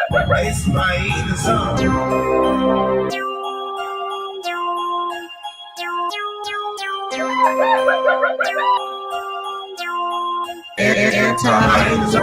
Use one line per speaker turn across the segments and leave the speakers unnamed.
It's my song. Anytime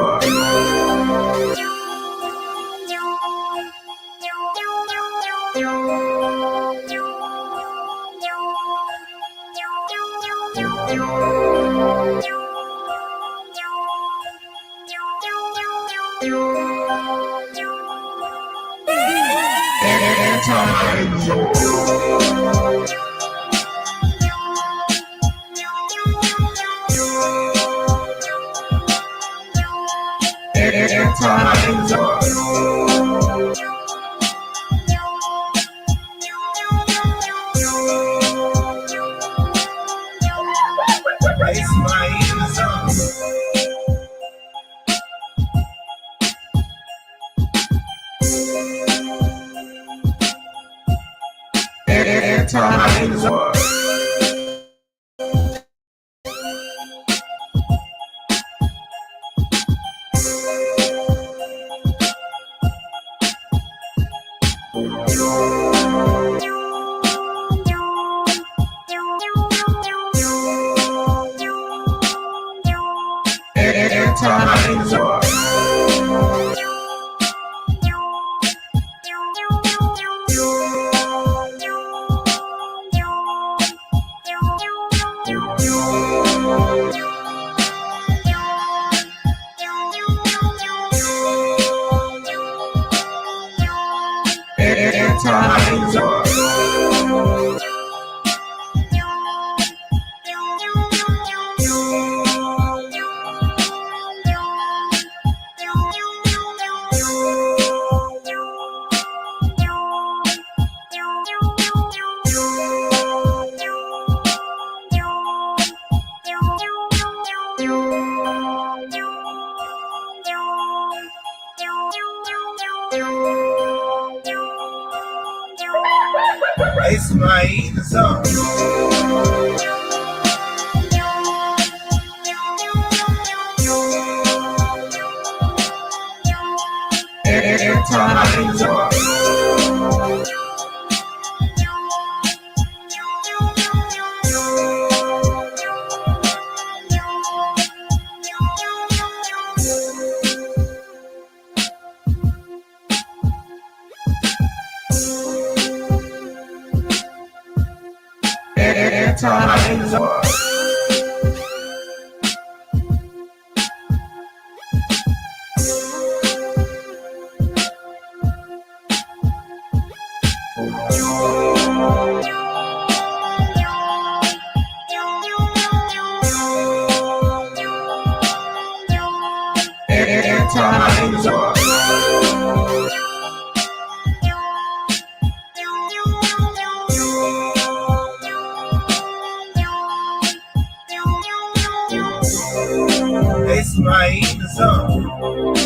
it's my song.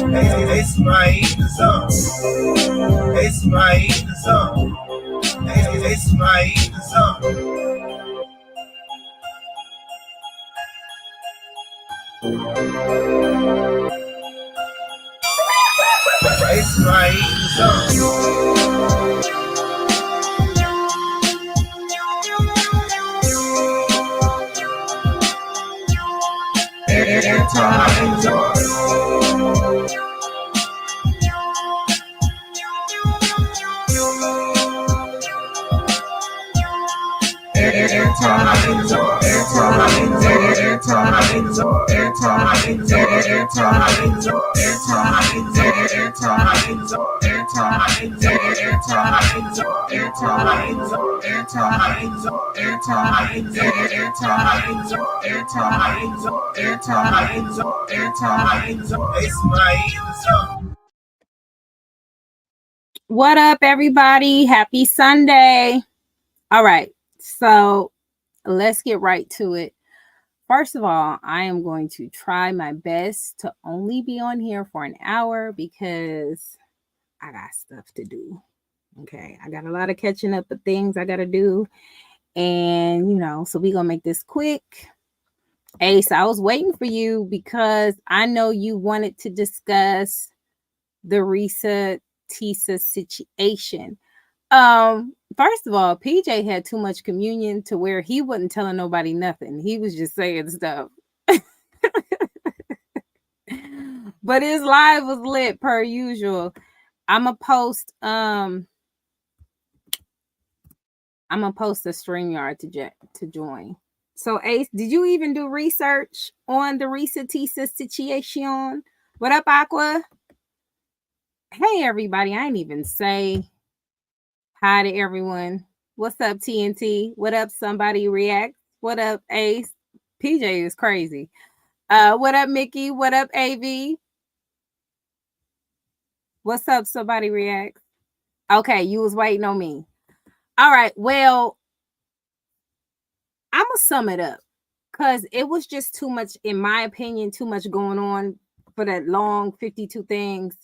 It's my song. It's my song. It's my song. It's my song. It's my song.
What up, everybody? Happy Sunday. All right, so let's get right to it. First of all, I am going to try my best to only be on here for an hour because I got stuff to do. Okay, I got a lot of catching up of things I got to do. And, so we're going to make this quick. Ace, I was waiting for you because I know you wanted to discuss the Tisa situation. First of all, PJ had too much communion to where he wasn't telling nobody nothing. He was just saying stuff. But his live was lit per usual. I'm gonna post a StreamYard to join. So Ace, did you even do research on the ReesaTeesa situation? What up, Aqua? Hey everybody, I ain't even say hi to everyone. What's up, TNT? What up, somebody react? What up, Ace? PJ is crazy. What up, Mickey? What up, AV? What's up, somebody react? Okay, you was waiting on me. All right, well, I'm gonna sum it up because it was just too much, in my opinion, too much going on for that long 52 things.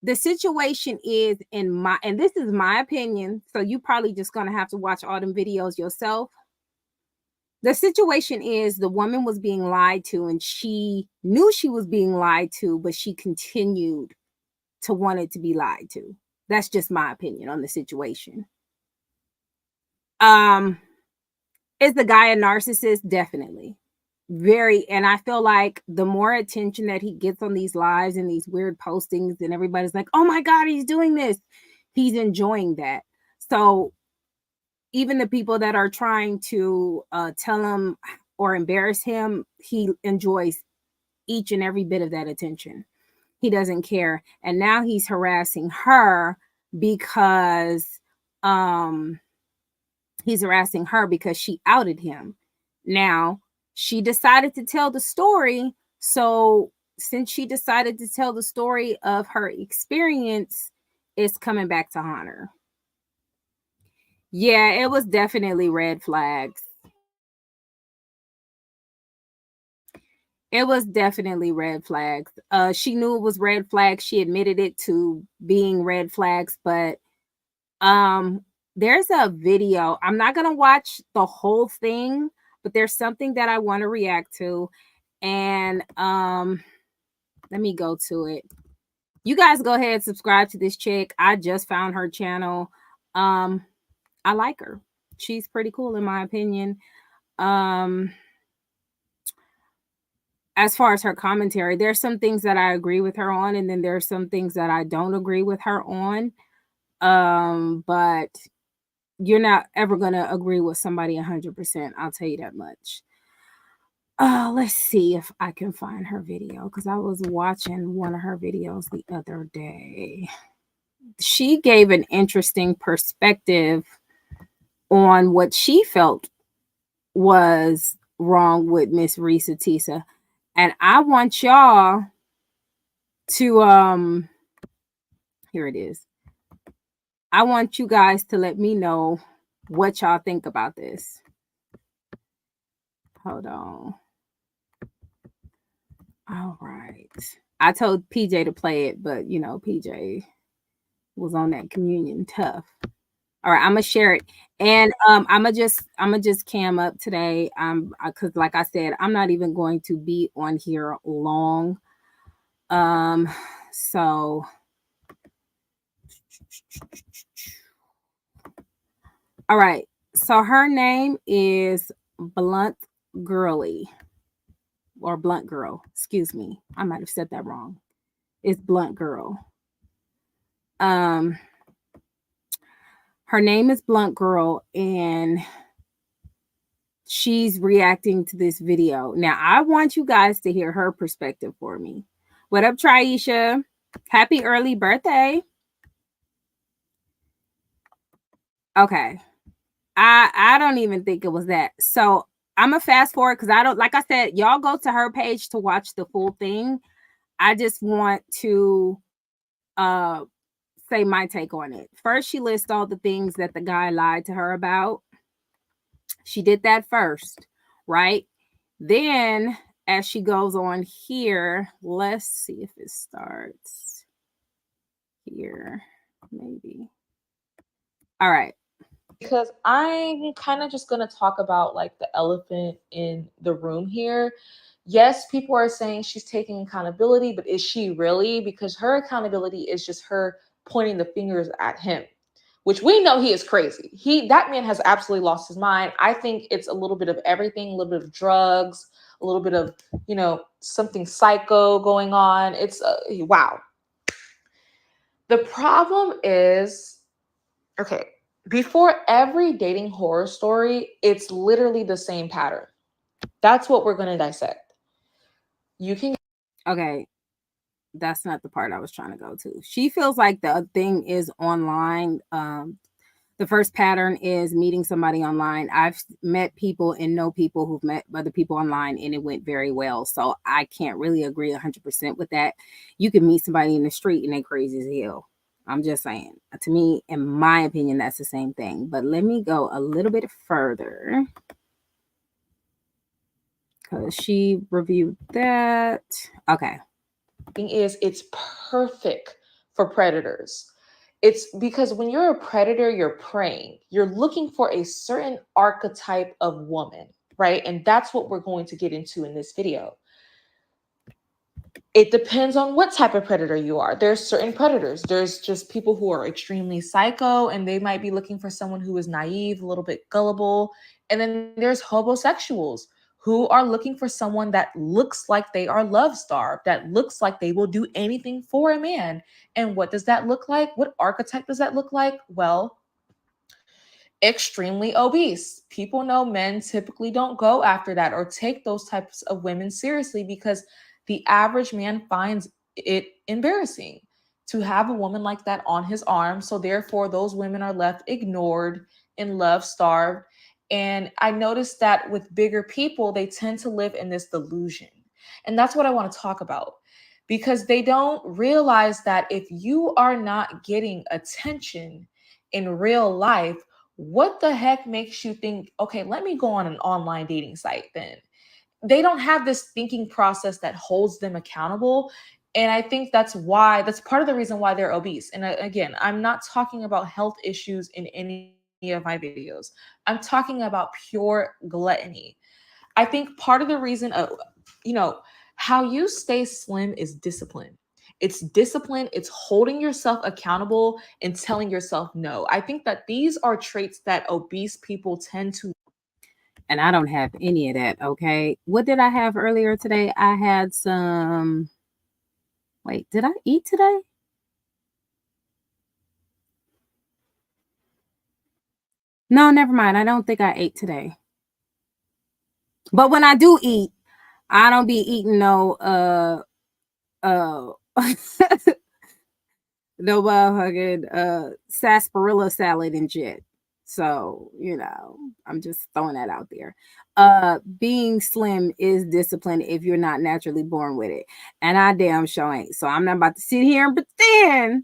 The situation is and this is my opinion, so you probably just gonna have to watch all them videos yourself. The situation is the woman was being lied to, and she knew she was being lied to, but she continued to want it to be lied to. That's just my opinion on the situation. Is the guy a narcissist? Definitely. Very. And I feel like the more attention that he gets on these lives and these weird postings, and everybody's like, oh my God, he's doing this. He's enjoying that. So even the people that are trying to tell him or embarrass him, he enjoys each and every bit of that attention. He doesn't care. And now he's harassing her because she outed him. Now, she decided to tell the story. So, since she decided to tell the story of her experience, it's coming back to haunt her. Yeah, it was definitely red flags. It was definitely red flags. She knew it was red flags. She admitted it to being red flags, but there's a video. I'm not going to watch the whole thing, but there's something that I want to react to, and let me go to it. You guys go ahead and subscribe to this chick. I just found her channel. I like her. She's pretty cool in my opinion. As far as her commentary, there's some things that I agree with her on, and then there's some things that I don't agree with her on. But you're not ever going to agree with somebody 100%. I'll tell you that much. Let's see if I can find her video, because I was watching one of her videos the other day. She gave an interesting perspective on what she felt was wrong with Miss ReesaTeesa. And I want y'all to here it is. I want you guys to let me know what y'all think about this. Hold on. All right. I told PJ to play it, but you know, PJ was on that communion tough. All right, I'm gonna share it, and I'm gonna just cam up today. Because like I said, I'm not even going to be on here long. So all right. So her name is Blunt Girly. Or Blunt Girl. Excuse me. I might have said that wrong. It's Blunt Girl. Her name is Blunt Girl, and she's reacting to this video. Now, I want you guys to hear her perspective for me. What up, Triesha? Happy early birthday. Okay. I don't even think it was that. So I'm gonna fast forward because I don't, like I said, y'all go to her page to watch the full thing. I just want to say my take on it. First, she lists all the things that the guy lied to her about. She did that first, right? Then, as she goes on here, let's see if it starts here, maybe. All right.
Because I'm kind of just going to talk about like the elephant in the room here. Yes, people are saying she's taking accountability, but is she really? Because her accountability is just her pointing the fingers at him, which we know he is crazy. That man has absolutely lost his mind. I think it's a little bit of everything, a little bit of drugs, a little bit of, something psycho going on. It's wow. The problem is, okay, before every dating horror story, it's literally the same pattern. That's what we're going to dissect. You can.
Okay, that's not the part I was trying to go to. She feels like the thing is online. The first pattern is meeting somebody online. I've met people and know people who've met other people online and it went very well. So I can't really agree 100% with that. You can meet somebody in the street and they crazy as hell. I'm just saying. To me, in my opinion, that's the same thing. But let me go a little bit further because she reviewed that. Okay.
Is it's perfect for predators. It's because when you're a predator, you're preying. You're looking for a certain archetype of woman, right? And that's what we're going to get into in this video. It depends on what type of predator you are. There's certain predators. There's just people who are extremely psycho and they might be looking for someone who is naive, a little bit gullible. And then there's homosexuals who are looking for someone that looks like they are love starved, that looks like they will do anything for a man. And what does that look like? What archetype does that look like? Well, extremely obese. People know men typically don't go after that or take those types of women seriously because the average man finds it embarrassing to have a woman like that on his arm. So therefore, those women are left ignored and love starved. And I noticed that with bigger people, they tend to live in this delusion. And that's what I want to talk about because they don't realize that if you are not getting attention in real life, what the heck makes you think, okay, let me go on an online dating site then? They don't have this thinking process that holds them accountable. And I think that's part of the reason why they're obese. And again, I'm not talking about health issues in any of my videos. I'm talking about pure gluttony. I think part of the reason of, how you stay slim is discipline. It's discipline, it's holding yourself accountable and telling yourself no. I think that these are traits that obese people tend to.
And I don't have any of that. Okay. What did I have earlier today? I had some. Wait, did I eat today? No, never mind. I don't think I ate today. But when I do eat, I don't be eating no uh no fucking sarsaparilla salad and shit. So, I'm just throwing that out there. Being slim is discipline if you're not naturally born with it. And I damn sure ain't. So I'm not about to sit here and pretend.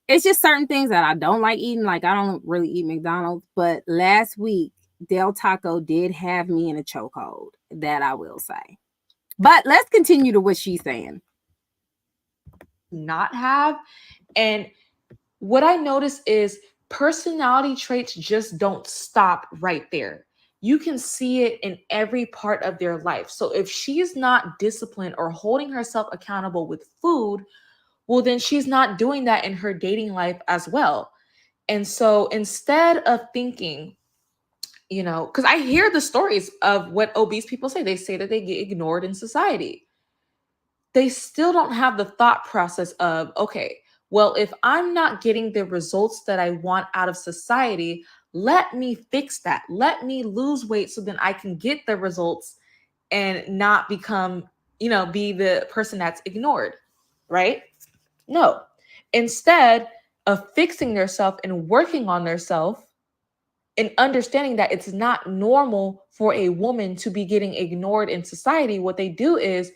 It's just certain things that I don't like eating. Like I don't really eat McDonald's. But last week, Del Taco did have me in a chokehold. That I will say. But let's continue to what she's saying.
Not have. And what I notice is personality traits just don't stop right there. You can see it in every part of their life. So if she's not disciplined or holding herself accountable with food, well, then she's not doing that in her dating life as well. And so instead of thinking, because I hear the stories of what obese people say, they say that they get ignored in society. They still don't have the thought process of, okay, well, if I'm not getting the results that I want out of society, let me fix that. Let me lose weight so then I can get the results and not become, be the person that's ignored, right? No. Instead of fixing themselves and working on themselves and understanding that it's not normal for a woman to be getting ignored in society, what they do is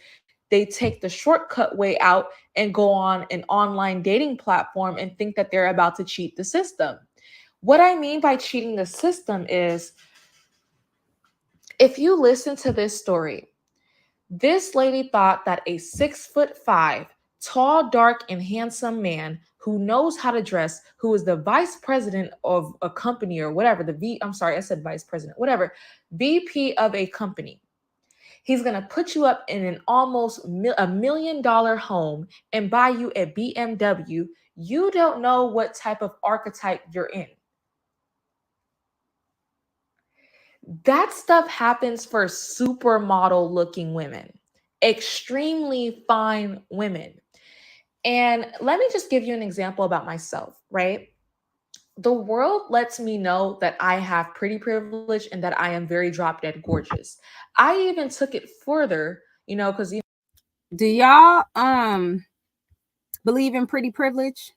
they take the shortcut way out and go on an online dating platform and think that they're about to cheat the system. What I mean by cheating the system is if you listen to this story, this lady thought that a 6'5", tall, dark, and handsome man who knows how to dress, who is the vice president of a company or whatever, I'm sorry, I said vice president, whatever, VP of a company. He's going to put you up in an almost $1 million home and buy you a BMW. You don't know what type of archetype you're in. That stuff happens for supermodel looking women, extremely fine women. And let me just give you an example about myself, right? The world lets me know that I have pretty privilege and that I am very drop dead gorgeous. I even took it further, because
Do y'all believe in pretty privilege?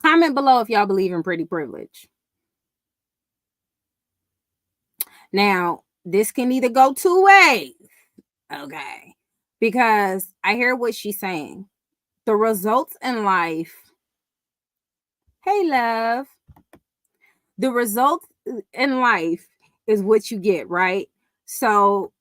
Comment below if y'all believe in pretty privilege. Now, this can either go two ways. Okay. Because I hear what she's saying. The results in life. Hey, love. The results in life is what you get, right? So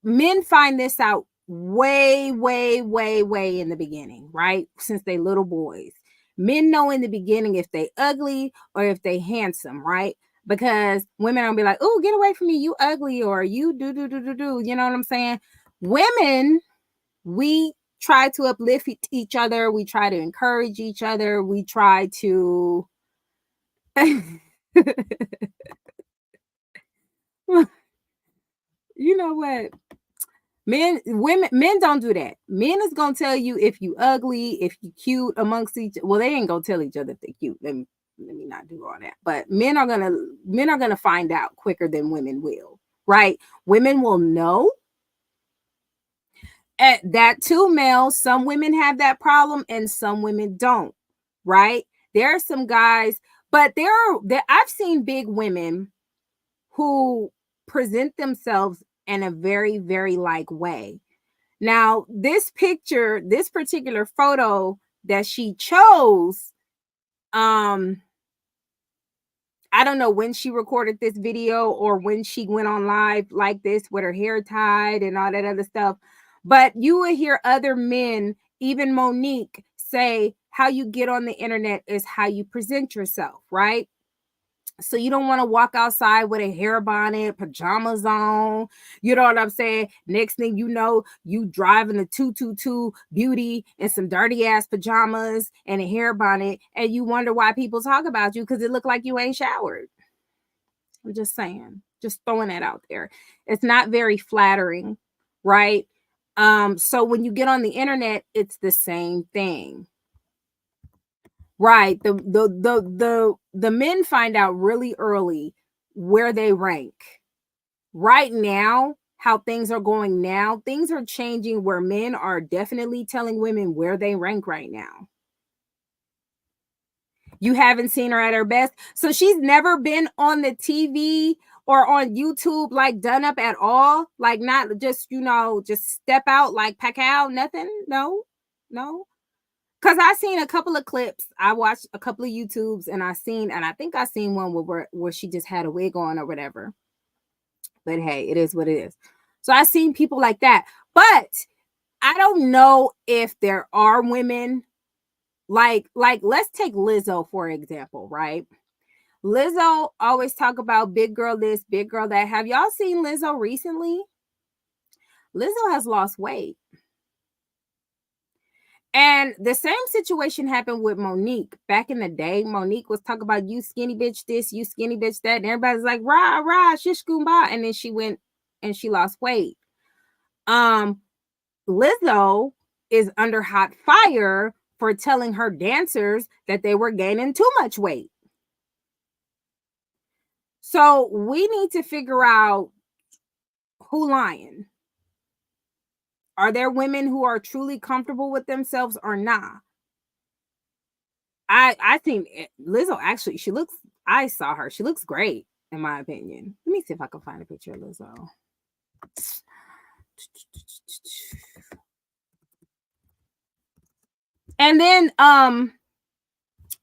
men find this out way, way, way, way in the beginning, right? Since they little boys. Men know in the beginning if they ugly or if they handsome, right? Because women don't be like, oh, get away from me, you ugly, or you do. You know what I'm saying? Women, we try to uplift each other. We try to encourage each other. We try to... You know what? Men don't do that. Men is gonna tell you if you ugly, if you cute amongst each. Well, they ain't gonna tell each other if they cute. Let me not do all that. But men are gonna find out quicker than women will, right? Women will know. At that too, males. Some women have that problem and some women don't, right? There are some guys, but I've seen big women who present themselves in a very, very like way. Now, this picture, this particular photo that she chose, I don't know when she recorded this video or when she went on live like this with her hair tied and all that other stuff. But you will hear other men, even Monique, say how you get on the internet is how you present yourself, right? So you don't want to walk outside with a hair bonnet, pajamas on. You know what I'm saying? Next thing you know, you driving a 222 beauty and some dirty ass pajamas and a hair bonnet, and you wonder why people talk about you because it look like you ain't showered. I'm just saying, just throwing that out there. It's not very flattering, right? So when you get on the internet, it's the same thing. Right. The men find out really early where they rank. Right now, how things are going now, things are changing where men are definitely telling women where they rank right now. You haven't seen her at her best. So she's never been on the TV or on YouTube, like done up at all. Like not just, just step out like Pacquiao, nothing. No. Because I seen a couple of clips. I watched a couple of YouTubes and I think I seen one where she just had a wig on or whatever. But hey, it is what it is. So I seen people like that. But I don't know if there are women like let's take Lizzo, for example, right? Lizzo always talk about big girl this, big girl that. Have y'all seen Lizzo recently? Lizzo has lost weight. And the same situation happened with Monique. Back in the day, Monique was talking about you skinny bitch this, you skinny bitch that. And everybody's like, rah, rah, shish kumbah. And then she went and she lost weight. Lizzo is under hot fire for telling her dancers that they were gaining too much weight. So we need to figure out who lying. Are there women who are truly comfortable with themselves or not? I think Lizzo actually, I saw her. She looks great, in my opinion. Let me see if I can find a picture of Lizzo. And then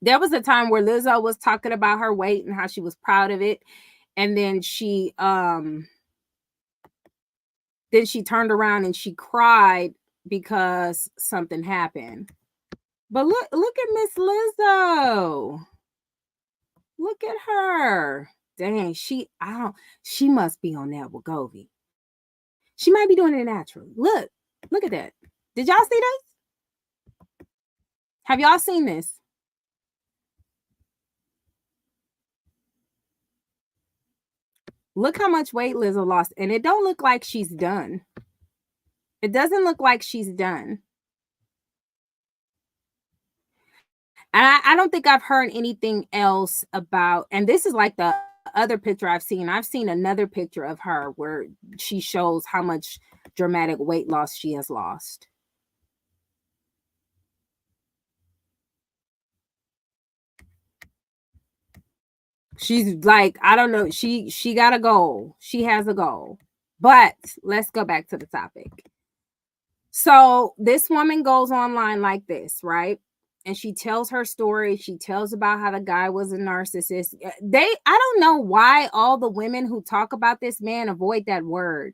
there was a time where Lizzo was talking about her weight and how she was proud of it. And then she turned around and she cried because something happened. But look at Miss Lizzo. Look at her. Dang, she must be on that Wegovy. She might be doing it naturally. Look at that. Did y'all see this? Have y'all seen this? Look how much weight Lizzo lost. And it don't look like she's done. It doesn't look like she's done. And I don't think I've heard anything else about, and this is like the other picture I've seen. I've seen another picture of her where she shows how much dramatic weight loss she has lost. She's like, I don't know. She got a goal. She has a goal. But let's go back to the topic. So this woman goes online like this, right? And she tells her story. She tells about how the guy was a narcissist. I don't know why all the women who talk about this man avoid that word.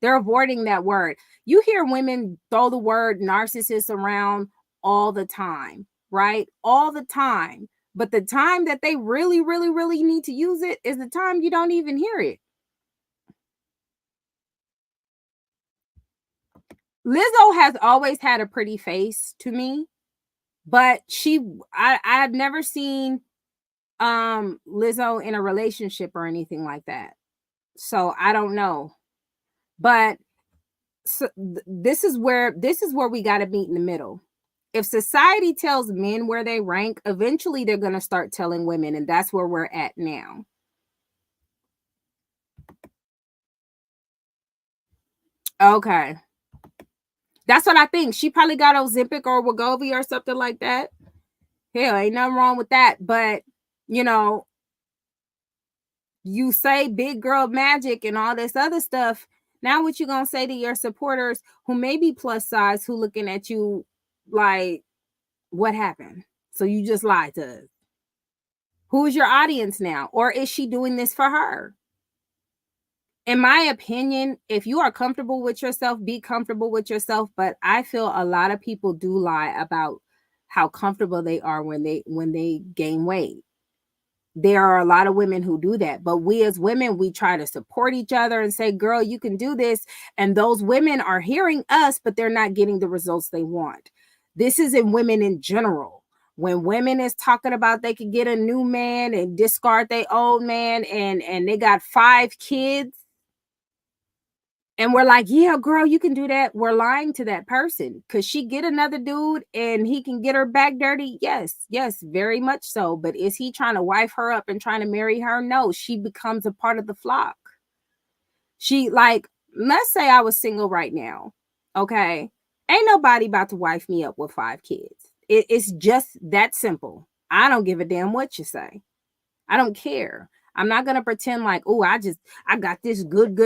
They're avoiding that word. You hear women throw the word narcissist around all the time, right? All the time. But the time that they really, really, really need to use it is the time you don't even hear it. Lizzo has always had a pretty face to me, but I've never seen Lizzo in a relationship or anything like that. So I don't know. But so this is where we got to meet in the middle. If society tells men where they rank, eventually they're going to start telling women, and that's where we're at now. Okay. That's what I think. She probably got Ozempic or Wegovy or something like that. Hell, ain't nothing wrong with that. But, you know, you say big girl magic and all this other stuff. Now what you going to say to your supporters who may be plus size, who looking at you like, what happened? So you just lied to us. Who is your audience now? Or is she doing this for her? In my opinion, if you are comfortable with yourself, be comfortable with yourself. But I feel a lot of people do lie about how comfortable they are when they gain weight. There are a lot of women who do that, but we as women, we try to support each other and say, girl, you can do this. And those women are hearing us, but they're not getting the results they want. This is in women in general. When women is talking about they could get a new man and discard their old man and they got 5 kids, and we're like, yeah, girl, you can do that. We're lying to that person. Could she get another dude and he can get her back dirty? Yes, very much so. But is he trying to wife her up and trying to marry her? No, she becomes a part of the flock. She, like, let's say I was single right now. Okay. Ain't nobody about to wife me up with 5 kids. It's just that simple. I don't give a damn what you say. I don't care. I'm not going to pretend like, oh, I got this good.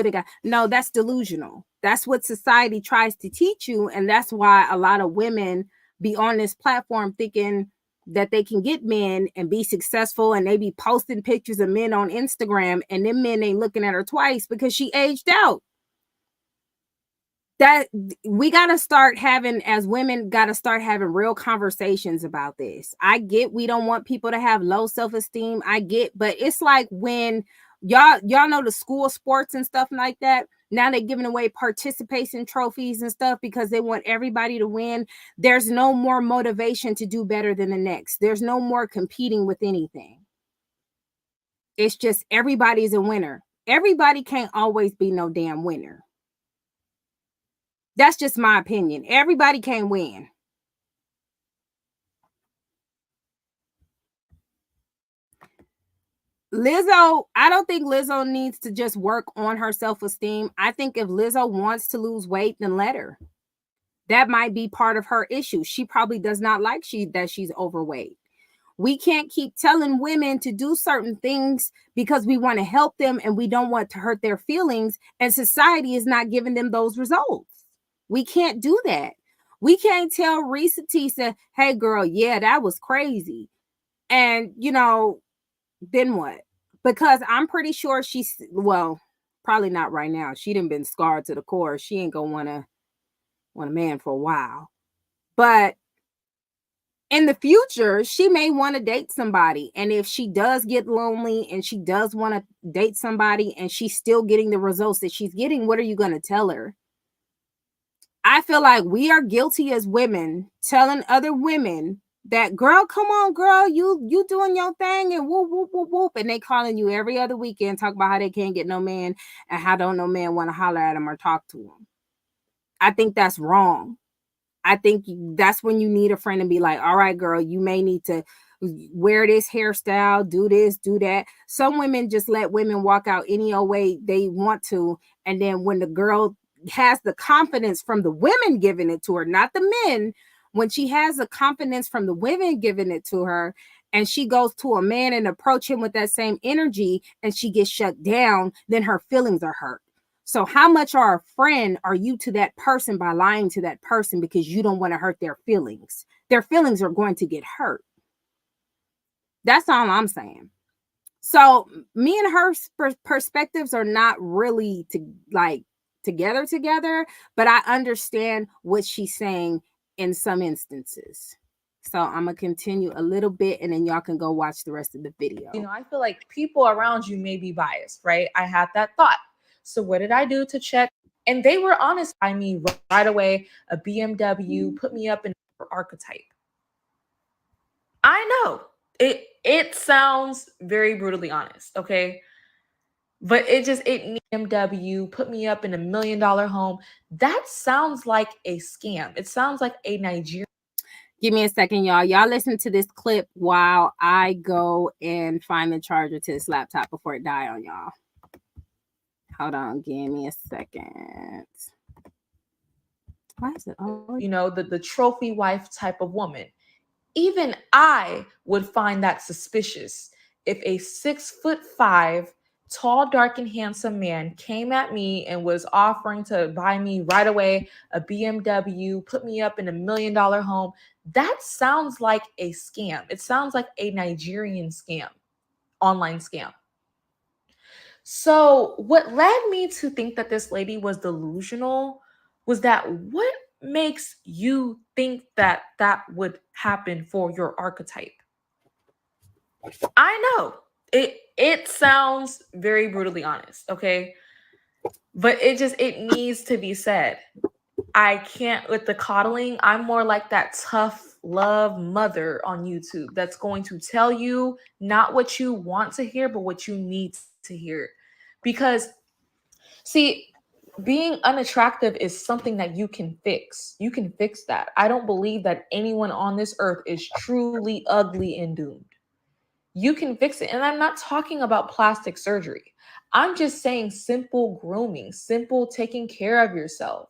No, that's delusional. That's what society tries to teach you. And that's why a lot of women be on this platform thinking that they can get men and be successful. And they be posting pictures of men on Instagram and them men ain't looking at her twice because she aged out. That we got to start having, as women, got to start having real conversations about this. I get we don't want people to have low self-esteem. I get, but it's like when y'all know the school sports and stuff like that. Now they're giving away participation trophies and stuff because they want everybody to win. There's no more motivation to do better than the next. There's no more competing with anything. It's just everybody's a winner. Everybody can't always be no damn winner. That's just my opinion. Everybody can't win. Lizzo, I don't think Lizzo needs to just work on her self-esteem. I think if Lizzo wants to lose weight, then let her. That might be part of her issue. She probably does not like that she's overweight. We can't keep telling women to do certain things because we want to help them and we don't want to hurt their feelings, and society is not giving them those results. We can't do that. We can't tell ReesaTeesa, hey, girl, yeah, that was crazy. And, then what? Because I'm pretty sure probably not right now. She done been scarred to the core. She ain't going to want a man for a while. But in the future, she may want to date somebody. And if she does get lonely and she does want to date somebody and she's still getting the results that she's getting, what are you going to tell her? I feel like we are guilty as women telling other women that, girl, come on, girl, you doing your thing and whoop, whoop, whoop, whoop. And they calling you every other weekend, talk about how they can't get no man and how don't no man want to holler at them or talk to them. I think that's wrong. I think that's when you need a friend to be like, all right, girl, you may need to wear this hairstyle, do this, do that. Some women just let women walk out any old way they want to. And then when the girl has the confidence from the women giving it to her, not the men, when she has the confidence from the women giving it to her, and she goes to a man and approach him with that same energy and she gets shut down, then her feelings are hurt. So how much are a friend are you to that person by lying to that person because you don't want to hurt their feelings? Their feelings are going to get hurt. That's all I'm saying. So me and her perspectives are not really together, but I understand what she's saying in some instances. So I'm gonna continue a little bit and then y'all can go watch the rest of the video.
You know, I feel like people around you may be biased, right? I had that thought. So what did I do to check? And they were honest by me right away. A BMW put me up in archetype. I know it sounds very brutally honest, okay? But it BMW put me up in $1 million home. That sounds like a scam. It sounds like a Nigerian.
Give me a second, y'all. Y'all listen to this clip while I go and find the charger to this laptop before it die on y'all. Hold on, give me a second. Why is it? Oh,
you know, the trophy wife type of woman. Even I would find that suspicious if a 6'5" tall, dark, and handsome man came at me and was offering to buy me right away a BMW, put me up in $1 million home. That sounds like a scam. It sounds like a Nigerian scam, online scam. So what led me to think that this lady was delusional was that what makes you think that that would happen for your archetype? I know it sounds very brutally honest, okay? But it needs to be said. I can't with the coddling. I'm more like that tough love mother on YouTube that's going to tell you not what you want to hear, but what you need to hear. Because see, being unattractive is something that you can fix. You can fix that. I don't believe that anyone on this earth is truly ugly and doomed. You can fix it. And I'm not talking about plastic surgery. I'm just saying simple grooming, simple taking care of yourself,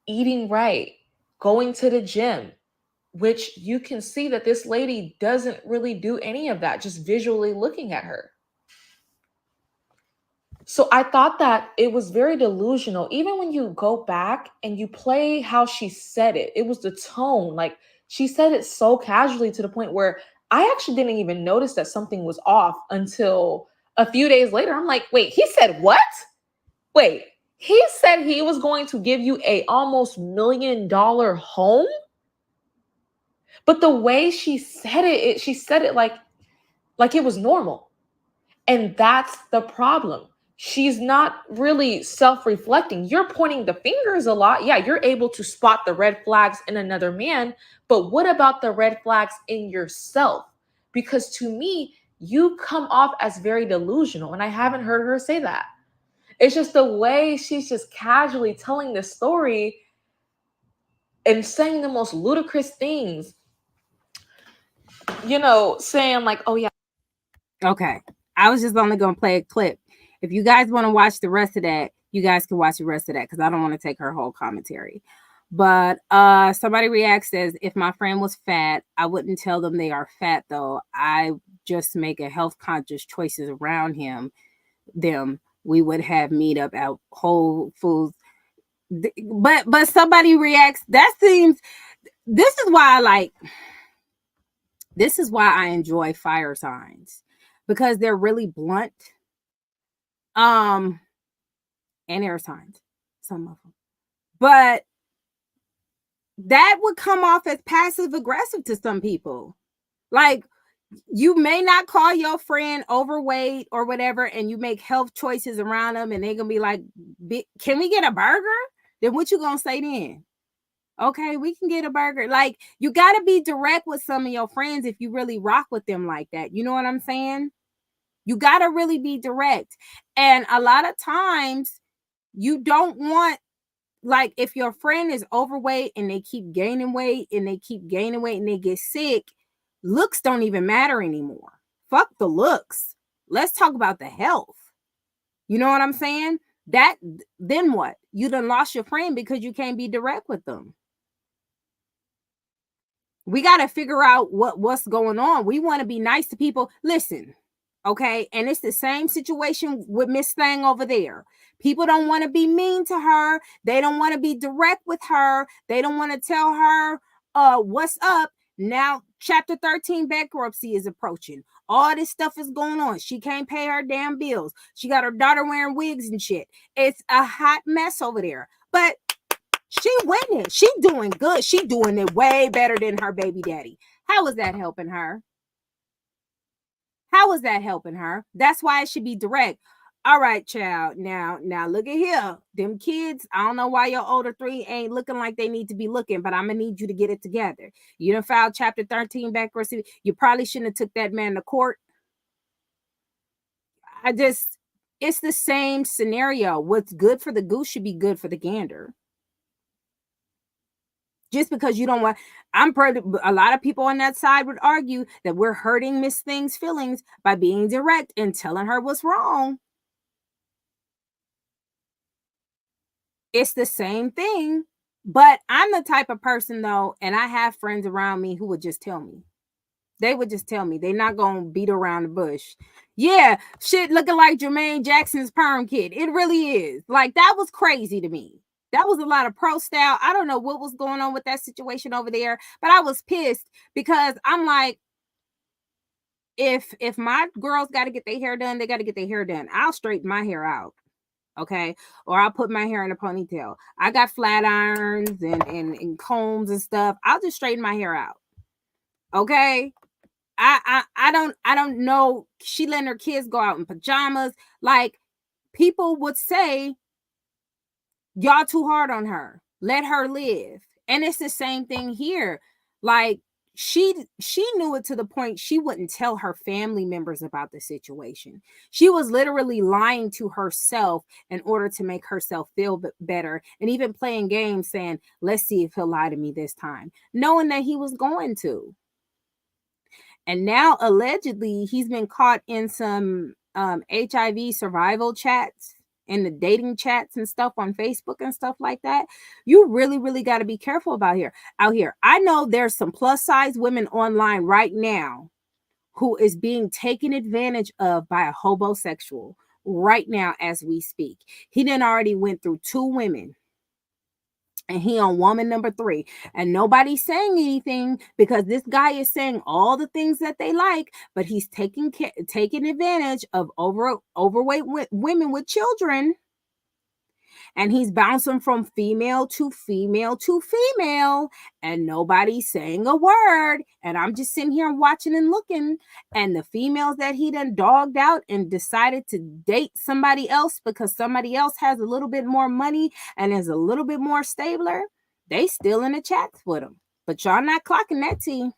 eating right, going to the gym, which you can see that this lady doesn't really do any of that, just visually looking at her. So I thought that it was very delusional. Even when you go back and you play how she said it, it was the tone. Like she said it so casually to the point where I actually didn't even notice that something was off until a few days later. I'm like, wait, he said what? Wait, he said he was going to give you a almost $1 million home? But the way she said it, she said it like it was normal. And that's the problem. She's not really self-reflecting. You're pointing the fingers a lot. Yeah, you're able to spot the red flags in another man, but what about the red flags in yourself? Because to me, you come off as very delusional, and I haven't heard her say that. It's just the way she's just casually telling the story and saying the most ludicrous things. You know, saying like, oh yeah.
Okay. I was just only going to play a clip. If you guys want to watch the rest of that, you guys can watch the rest of that because I don't want to take her whole commentary. But somebody reacts says, if my friend was fat, I wouldn't tell them they are fat though. I just make a health conscious choices around them. We would have meet up at Whole Foods. But somebody reacts, that seems, this is why I enjoy fire signs, because they're really blunt. And air signs, some of them. But that would come off as passive aggressive to some people. Like, you may not call your friend overweight or whatever, and you make health choices around them, and they're gonna be like, can we get a burger? Then what you gonna say then? Okay, we can get a burger. Like, you got to be direct with some of your friends if you really rock with them like that. You know what I'm saying? You got to really be direct. And a lot of times you don't want, like, if your friend is overweight and they keep gaining weight and they keep gaining weight and they get sick, looks don't even matter anymore. Fuck the looks. Let's talk about the health. You know what I'm saying? That, then what? You done lost your friend because you can't be direct with them. We got to figure out what's going on. We want to be nice to people. Listen, okay? And it's the same situation with Miss Thang over there. People don't want to be mean to her. They don't want to be direct with her. They don't want to tell her what's up. Now, Chapter 13 bankruptcy is approaching. All this stuff is going on. She can't pay her damn bills. She got her daughter wearing wigs and shit. It's a hot mess over there. But she winning. She doing good. She doing it way better than her baby daddy. How is that helping her? How is that helping her? That's why it should be direct. All right, child. Now look at here. Them kids, I don't know why your older three ain't looking like they need to be looking, but I'm gonna need you to get it together. You done filed Chapter 13 bankruptcy. You probably shouldn't have took that man to court. It's the same scenario. What's good for the goose should be good for the gander. Just because you don't want, a lot of people on that side would argue that we're hurting Miss Thing's feelings by being direct and telling her what's wrong. It's the same thing, but I'm the type of person though, and I have friends around me who would just tell me. They would just tell me. They're not going to beat around the bush. Yeah, shit looking like Jermaine Jackson's perm kid. It really is. Like, that was crazy to me. That was a lot of pro style. I don't know what was going on with that situation over there, but I was pissed because I'm like, if my girls got to get their hair done, they got to get their hair done. I'll straighten my hair out. Okay. Or I'll put my hair in a ponytail. I got flat irons and combs and stuff. I'll just straighten my hair out. Okay. I don't know. She letting her kids go out in pajamas. Like, people would say, y'all too hard on her. Let her live. And it's the same thing here. Like, she knew it to the point she wouldn't tell her family members about the situation. She was literally lying to herself in order to make herself feel better, and even playing games saying, let's see if he'll lie to me this time, knowing that he was going to. And now, allegedly, he's been caught in some HIV survival chats and the dating chats and stuff on Facebook and stuff like that. You really, really got to be careful out here. I know there's some plus size women online right now who is being taken advantage of by a homosexual right now as we speak. He done already went through 2 women. And he on woman number 3, and nobody's saying anything because this guy is saying all the things that they like, but he's taking advantage of overweight women with children, and he's bouncing from female to female to female, and nobody's saying a word. And I'm just sitting here watching and looking, and the females that he done dogged out and decided to date somebody else because somebody else has a little bit more money and is a little bit more stabler, they still in the chats with him. But y'all not clocking that tea.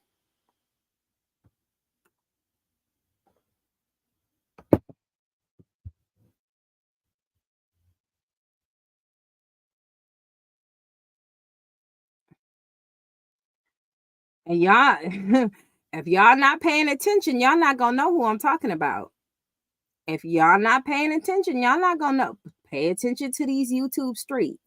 And y'all, if y'all not paying attention, y'all not gonna know who I'm talking about. If y'all not paying attention, y'all not gonna know. Pay attention to these YouTube streets.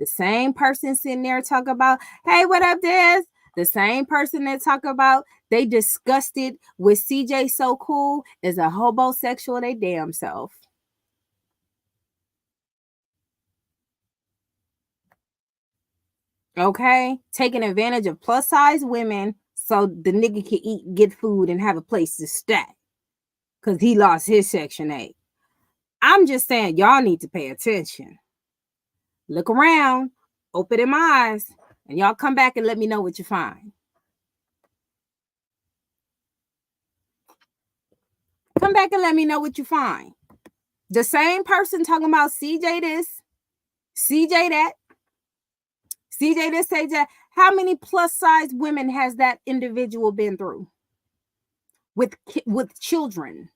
The same person sitting there talk about, hey, what up, Des? The same person that talk about they disgusted with CJ So Cool is a homosexual they damn self. Okay? Taking advantage of plus size women so the nigga can eat, get food, and have a place to stay. Because he lost his Section 8. I'm just saying, y'all need to pay attention. Look around. Open them eyes. And y'all come back and let me know what you find. Come back and let me know what you find. The same person talking about CJ this, CJ that, CJ this, CJ that. How many plus size women has that individual been through with children?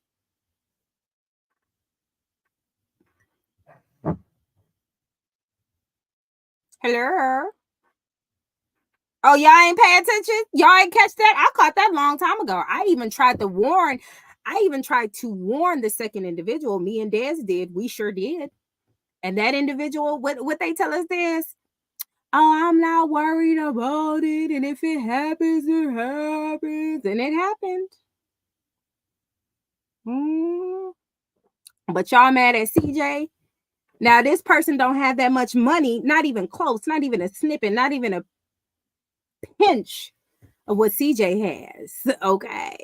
Hello. Oh, y'all ain't pay attention? Y'all ain't catch that? I caught that a long time ago. I even tried to warn the second individual. Me and Des did. We sure did. And that individual, what they tell us is, oh, I'm not worried about it. And if it happens, it happens. And it happened. But y'all mad at CJ? Now, this person don't have that much money, not even close, not even a snippet, not even a pinch of what CJ has. Okay.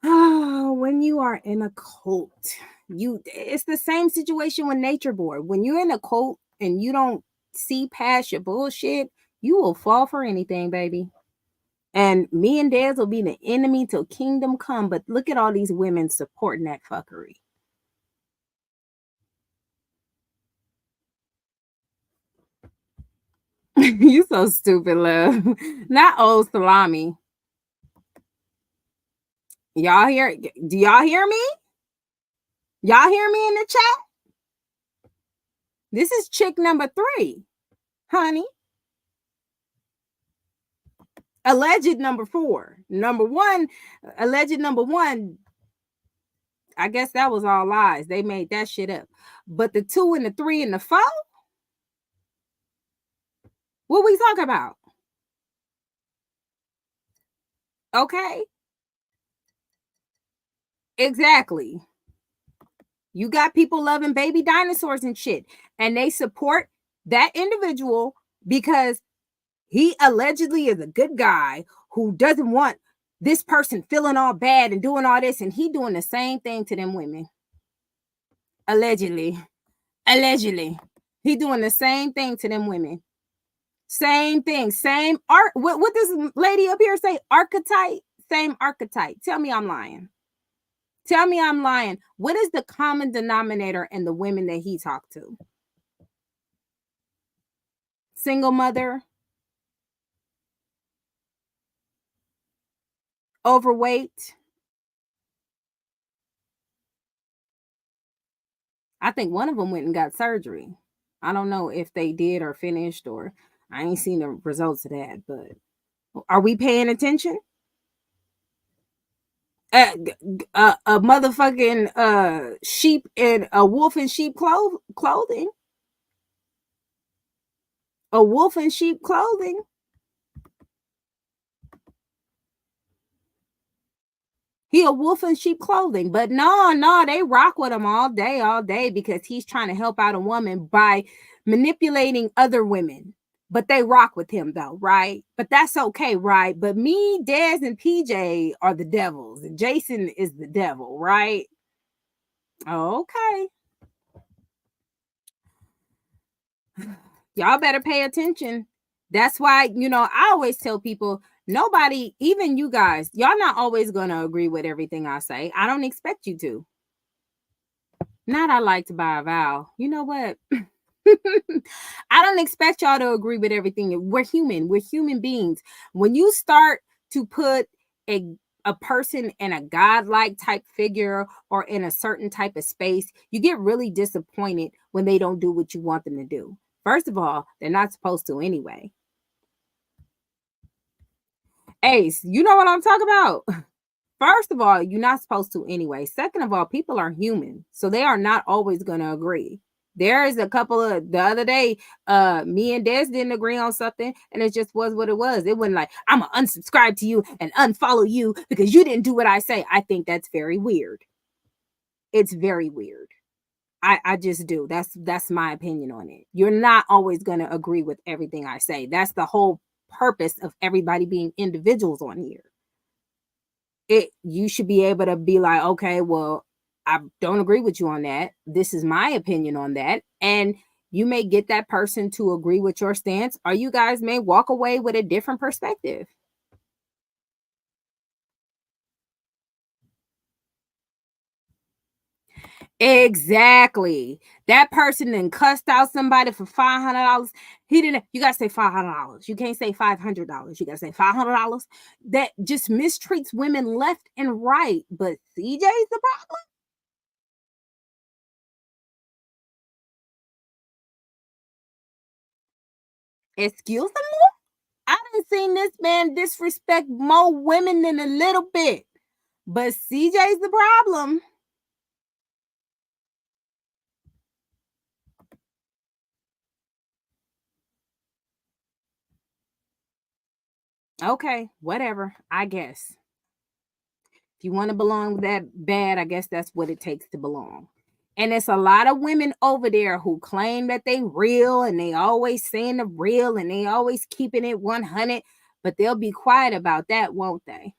Oh, when you are in a cult, it's the same situation with Nature Board. When you're in a cult and you don't see past your bullshit, you will fall for anything, baby. And me and Dez will be the enemy till kingdom come. But look at all these women supporting that fuckery. You so stupid, love. Not old salami. Y'all hear? Do y'all hear me? Y'all hear me in the chat? This is chick number 3, honey. Alleged number 4. Alleged number 1. I guess that was all lies. They made that shit up. But the 2 and the 3 and the 4? What we talking about? Okay. Exactly. You got people loving baby dinosaurs and shit. And they support that individual because he allegedly is a good guy who doesn't want this person feeling all bad and doing all this. And he doing the same thing to them women. Allegedly. He doing the same thing to them women. Same thing. Same art. What this lady up here say? Archetype? Same archetype. Tell me I'm lying. Tell me I'm lying. What is the common denominator in the women that he talked to? Single mother, overweight. I think one of them went and got surgery. I don't know if they did or finished, or I ain't seen the results of that, but are we paying attention? A motherfucking sheep and a wolf in sheep clothing. A wolf in sheep clothing. He a wolf in sheep clothing. But no, they rock with him all day because he's trying to help out a woman by manipulating other women. But they rock with him though, right? But that's okay, right? But me, Dez, and PJ are the devils. And Jason is the devil, right? Okay. Y'all better pay attention. That's why, I always tell people, nobody, even you guys, y'all not always going to agree with everything I say. I don't expect you to. Not I like to buy a vow. You know what? I don't expect y'all to agree with everything. We're human. We're human beings. When you start to put a person in a godlike type figure or in a certain type of space, you get really disappointed when they don't do what you want them to do. First of all, they're not supposed to anyway. Ace, you know what I'm talking about? First of all, you're not supposed to anyway. Second of all, people are human, so they are not always going to agree. There is a couple of the other day, me and Des didn't agree on something, and it just was what it was. It wasn't like, I'm going to unsubscribe to you and unfollow you because you didn't do what I say. I think that's very weird. It's very weird. I just do. That's my opinion on it. You're not always going to agree with everything I say. That's the whole purpose of everybody being individuals on here. You should be able to be like, okay, well, I don't agree with you on that. This is my opinion on that. And You may get that person to agree with your stance, or you guys may walk away with a different perspective. Exactly. That person then cussed out somebody for $500. He didn't. You gotta say $500. You can't say $500. You gotta say $500. That just mistreats women left and right. But CJ's the problem. Excuse me. I done seen this man disrespect more women than a little bit. But CJ's the problem. Okay, whatever. I guess. If you want to belong that bad, I guess that's what it takes to belong. And it's a lot of women over there who claim that they real and they always saying the real and they always keeping it 100, but they'll be quiet about that, won't they?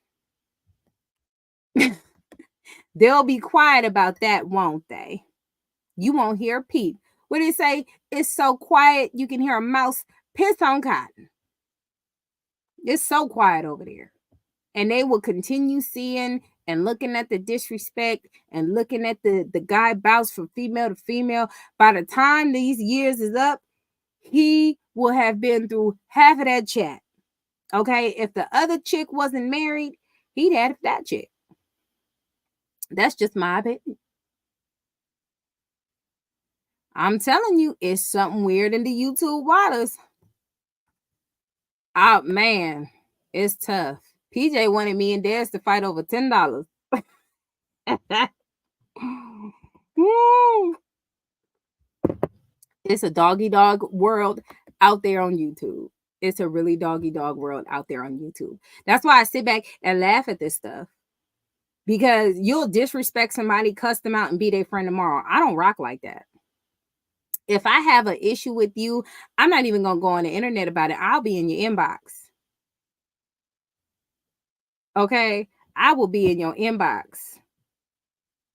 They'll be quiet about that, won't they? You won't hear a peep. What do you say? It's so quiet you can hear a mouse piss on cotton. It's so quiet over there. And they will continue seeing and looking at the disrespect and looking at the guy bounce from female to female. By the time these years is up, he will have been through half of that chat. Okay, if the other chick wasn't married, he'd have that chick. That's just my opinion. I'm telling you, it's something weird in the YouTube waters. Oh man, it's tough. PJ wanted me and Dez to fight over $10. It's a doggy dog world out there on YouTube. It's a really doggy dog world out there on YouTube. That's why I sit back and laugh at this stuff. Because you'll disrespect somebody, cuss them out, and be their friend tomorrow. I don't rock like that. If I have an issue with you, I'm not even going to go on the internet about it. I'll be in your inbox. Okay? I will be in your inbox.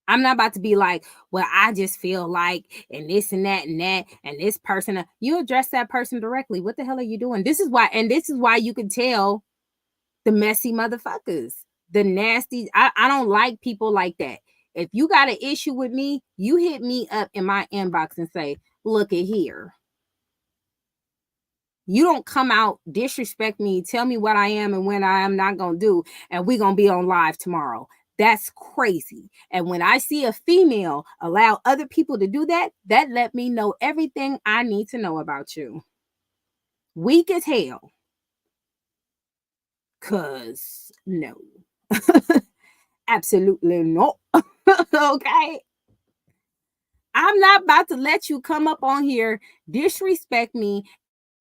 I'm not about to be like, well, I just feel like, and this and that and that, and this person. You address that person directly. What the hell are you doing? This is why you can tell the messy motherfuckers, the nasty. I don't like people like that. If you got an issue with me, you hit me up in my inbox and say, look at here. You don't come out, disrespect me, tell me what I am and when I am not going to do, and we're going to be on live tomorrow. That's crazy. And when I see a female allow other people to do that, that let me know everything I need to know about you. Weak as hell. Cause no. Absolutely not. Okay. I'm not about to let you come up on here, disrespect me,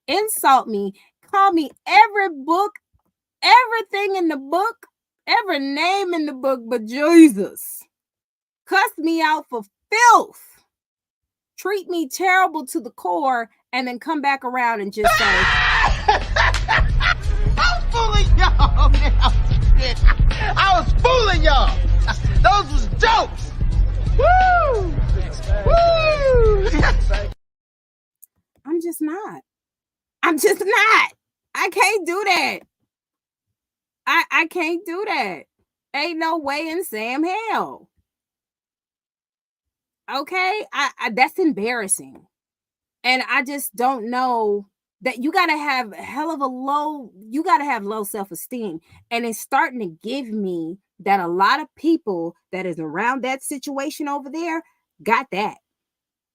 insult me, call me every book, everything in the book, every name in the book but Jesus. Cuss me out for filth. Treat me terrible to the core and then come back around and just say,
I'm fooling y'all now. I was fooling y'all. Those was jokes. Woo! Woo!
I'm just not. I can't do that. I can't do that. Ain't no way in Sam hell. Okay? I that's embarrassing. And I just don't know that you got to have low self-esteem. And it's starting to give me that a lot of people that is around that situation over there got that.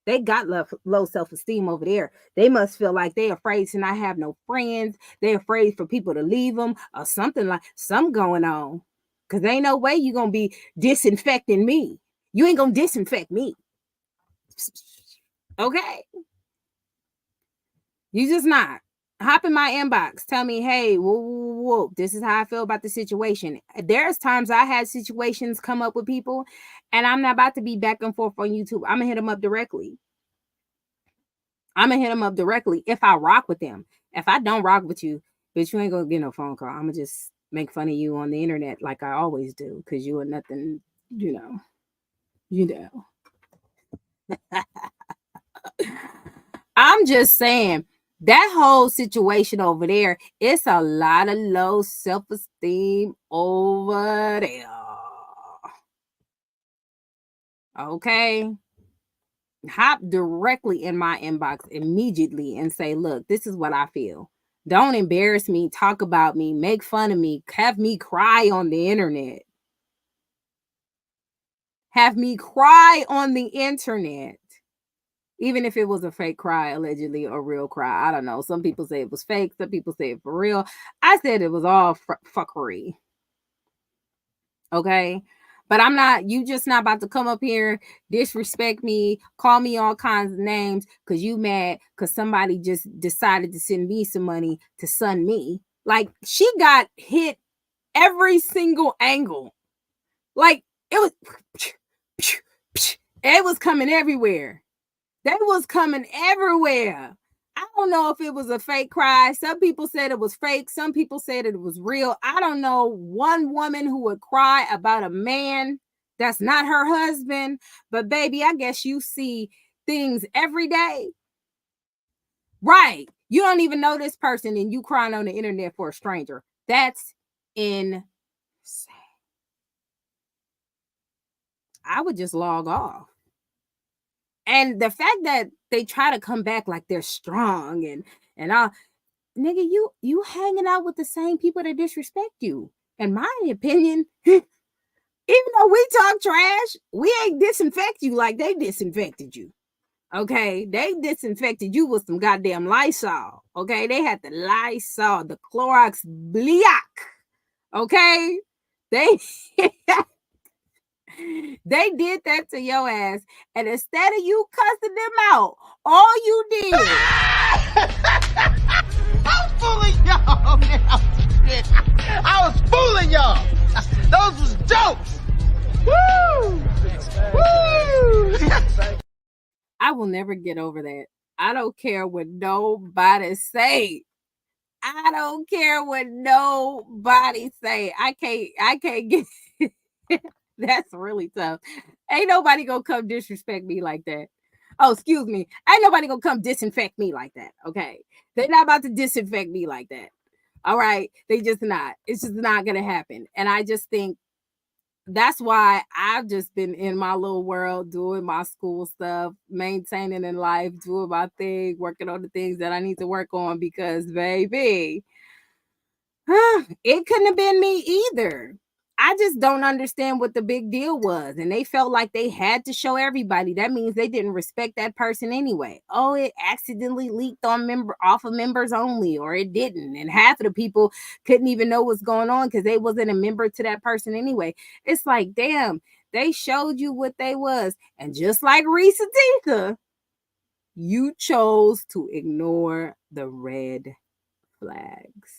They got low self-esteem over there. They must feel like they're afraid to not have no friends. They're afraid for people to leave them or something going on. Because ain't no way you're going to be disinfecting me. You ain't going to disinfect me. Okay? You just not. Hop in my inbox. Tell me, hey, whoa, this is how I feel about the situation. There's times I had situations come up with people, and I'm not about to be back and forth on YouTube. I'm going to hit them up directly. If I rock with them. If I don't rock with you, bitch, you ain't going to get no phone call. I'm going to just make fun of you on the internet like I always do because you are nothing, you know. I'm just saying that whole situation over there, it's a lot of low self-esteem over there. Okay. Hop directly in my inbox immediately and say, look, this is what I feel. Don't embarrass me, talk about me, make fun of me, have me cry on the internet. Have me cry on the internet. Even if it was a fake cry, allegedly, or real cry. I don't know. Some people say it was fake. Some people say it for real. I said it was all fuckery. Okay? But I'm not, you just not about to come up here, disrespect me, call me all kinds of names because you mad because somebody just decided to send me some money to sun me. Like, she got hit every single angle. Like, it was coming everywhere. They was coming everywhere. I don't know if it was a fake cry. Some people said it was fake. Some people said it was real. I don't know one woman who would cry about a man that's not her husband. But baby, I guess you see things every day. Right. You don't even know this person and you crying on the internet for a stranger. That's insane. I would just log off. And the fact that they try to come back like they're strong and all, nigga, you hanging out with the same people that disrespect you. In my opinion, even though we talk trash, we ain't disinfect you like they disinfected you. Okay, they disinfected you with some goddamn Lysol. Okay, they had the Lysol, the Clorox Bleak. Okay, they they did that to your ass, and instead of you cussing them out, all you did.
I'm fooling y'all now. Shit. I was fooling y'all. Those was jokes. Woo! Woo!
I will never get over that. I don't care what nobody say. I don't care what nobody say. I can't get that's really tough. Ain't nobody gonna come disrespect me like that. Oh, excuse me. Ain't nobody gonna come disinfect me like that. Okay. They're not about to disinfect me like that. All right. They just not. It's just not gonna happen. And I just think that's why I've just been in my little world doing my school stuff, maintaining in life, doing my thing, working on the things that I need to work on because, baby, it couldn't have been me either. I just don't understand what the big deal was. And they felt like they had to show everybody. That means they didn't respect that person anyway. Oh, it accidentally leaked off of members only, or it didn't. And half of the people couldn't even know what's going on because they wasn't a member to that person anyway. It's like, damn, they showed you what they was. And just like ReesaTeesa, you chose to ignore the red flags.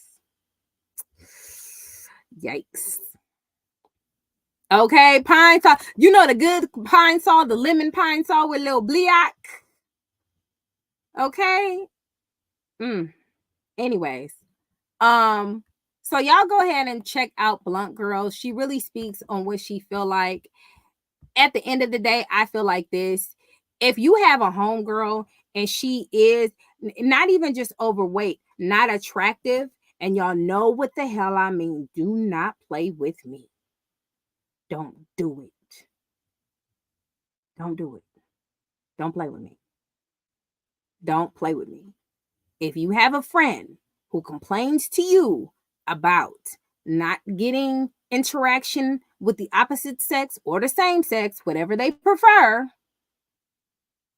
Yikes. Okay, pine saw. You know the good pine saw, the lemon pine saw with little bleak. Okay. Anyways, so y'all go ahead and check out Blunt Girl. She really speaks on what she feel like. At the end of the day, I feel like this. If you have a homegirl and she is not even just overweight, not attractive, and y'all know what the hell I mean, do not play with me. Don't do it. Don't do it. Don't play with me. Don't play with me. If you have a friend who complains to you about not getting interaction with the opposite sex or the same sex, whatever they prefer,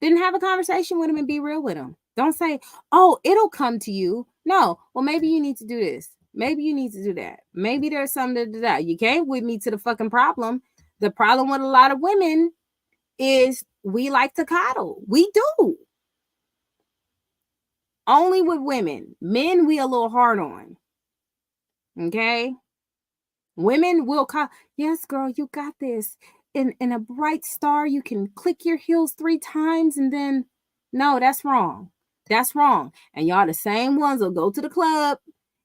then have a conversation with them and be real with them. Don't say, oh, it'll come to you. No, well, maybe you need to do this. Maybe you need to do that. Maybe there's something to do that. You came with me to the fucking problem. The problem with a lot of women is we like to coddle. We do. Only with women. Men, we a little hard on. Okay? Women will call, yes, girl, you got this. In a bright star, you can click your heels 3 times and then, no, that's wrong. That's wrong. And y'all the same ones will go to the club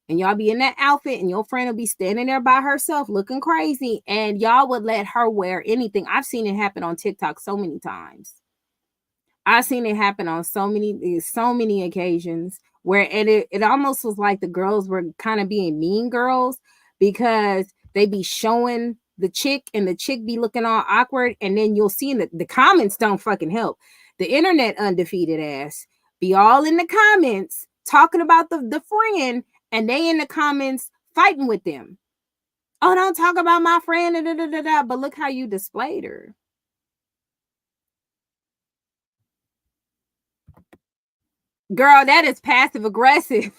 and y'all be in that outfit and your friend will be standing there by herself looking crazy and y'all would let her wear anything. I've seen it happen on TikTok so many times. I've seen it happen on so many occasions where it almost was like the girls were kind of being mean girls because they be showing the chick and the chick be looking all awkward, and then you'll see in the comments don't fucking help. The internet undefeated ass be all in the comments talking about the friend, and they in the comments fighting with them. Oh, don't talk about my friend, da, da, da, da, but look how you displayed her. Girl, that is passive aggressive.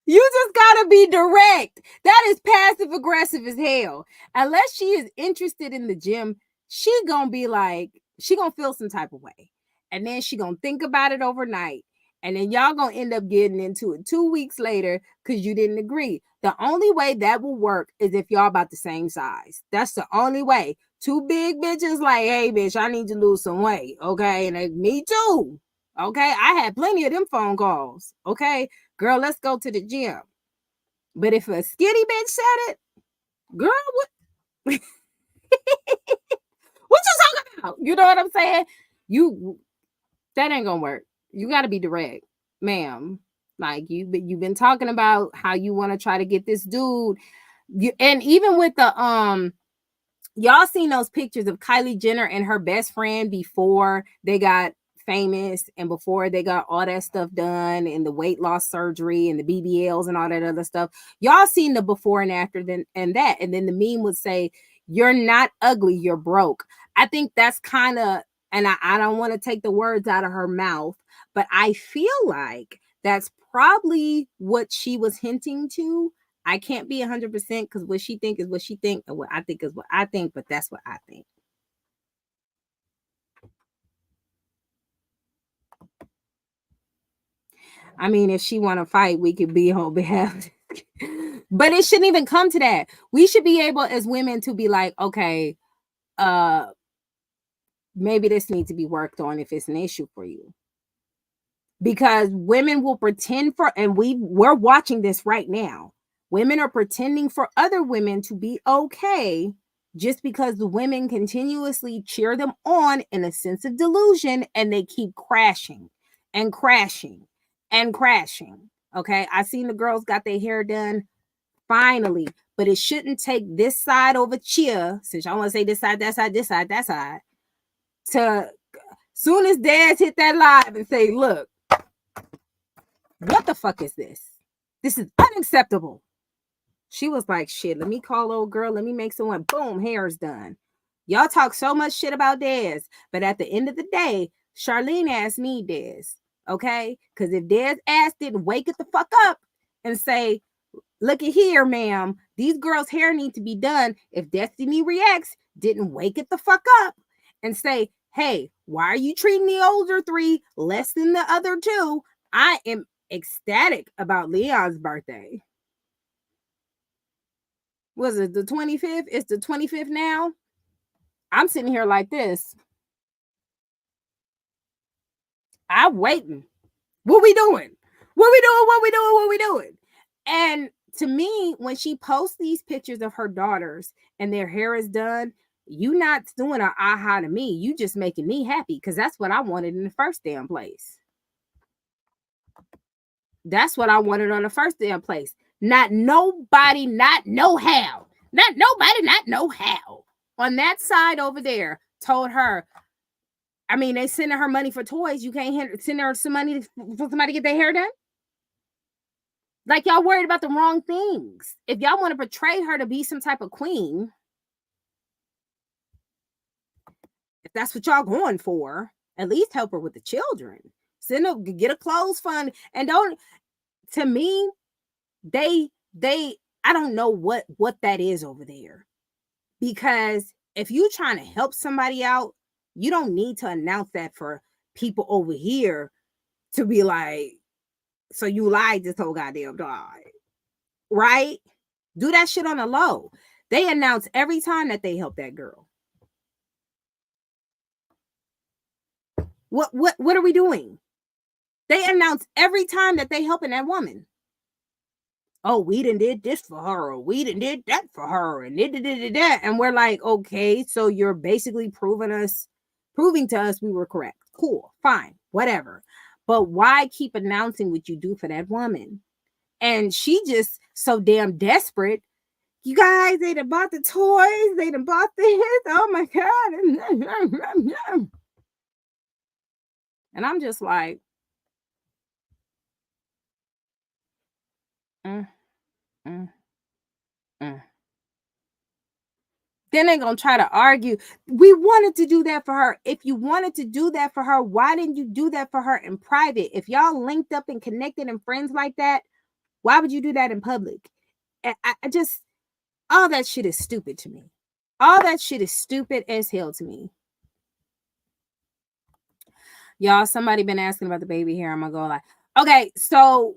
You just gotta be direct. That is passive aggressive as hell. Unless she is interested in the gym, she gonna be like, she gonna feel some type of way. And then she gonna think about it overnight. And then y'all gonna end up getting into it 2 weeks later because you didn't agree. The only way that will work is if y'all about the same size. That's the only way. Two big bitches like, hey, bitch, I need to lose some weight. Okay. And like, me too. Okay. I had plenty of them phone calls. Okay. Girl, let's go to the gym. But if a skinny bitch said it, girl, what what you talking about? You know what I'm saying? That ain't gonna work. You got to be direct, ma'am. Like you've been talking about how you want to try to get this dude. And even with the y'all seen those pictures of Kylie Jenner and her best friend before they got famous and before they got all that stuff done and the weight loss surgery and the BBLs and all that other stuff. Y'all seen the before and after and then the meme would say, you're not ugly, you're broke. I think that's kind of, and I don't want to take the words out of her mouth, but I feel like that's probably what she was hinting to. I can't be 100% because what she think is what she think and what I think is what I think, but that's what I think. I mean, if she want to fight, we could be on behalf. But it shouldn't even come to that. We should be able as women to be like, okay, maybe this needs to be worked on if it's an issue for you. Because women will pretend for, and we're watching this right now. Women are pretending for other women to be okay just because the women continuously cheer them on in a sense of delusion, and they keep crashing and crashing and crashing. Okay. I seen the girls got their hair done finally, but it shouldn't take this side over cheer, since y'all want to say this side, that side, this side, that side, to soon as dads hit that live and say, look, what the fuck is this? This is unacceptable. She was like, shit, let me call old girl. Let me make someone, boom, hair's done. Y'all talk so much shit about Dez, but at the end of the day, Charlene ass need Dez, okay? Because if Dez ass didn't wake it the fuck up and say, look at here, ma'am, these girls' hair need to be done. If Destiny Reacts didn't wake it the fuck up and say, hey, why are you treating the older three less than the other two? I am ecstatic about Leon's birthday. Was it the 25th? It's the 25th now. I'm sitting here like this. I'm waiting. What we doing? What we doing? What we doing? What we doing? And to me, when she posts these pictures of her daughters and their hair is done, you not doing an aha to me. You just making me happy because that's what I wanted in the first damn place. That's what I wanted on the first damn place. Not nobody, not know how. Not nobody, not know how. On that side over there, told her, I mean, they sending her money for toys. You can't send her some money for somebody to get their hair done? Like, y'all worried about the wrong things. If y'all want to portray her to be some type of queen, if that's what y'all going for, at least help her with the children. Send her, get a clothes fund. And don't, to me, they I don't know what that is over there. Because if you're trying to help somebody out, you don't need to announce that for people over here to be like, so you lied this whole goddamn time, right? Do that shit on the low. They announce every time that they help that girl. What are we doing? They announce every time that they helping that woman. Oh, we done did this for her, or we done did that for her, and that. And we're like, okay, so you're basically proving proving to us we were correct. Cool, fine, whatever. But why keep announcing what you do for that woman? And she just so damn desperate. You guys, they done bought the toys. They done bought this. Oh my God. And I'm just like, mm, mm, mm. Then they're going to try to argue. We wanted to do that for her. If you wanted to do that for her, why didn't you do that for her in private? If y'all linked up and connected and friends like that, why would you do that in public? I just, all that shit is stupid to me. All that shit is stupid as hell to me. Y'all, somebody been asking about the baby hair. I'm going to go like, okay, so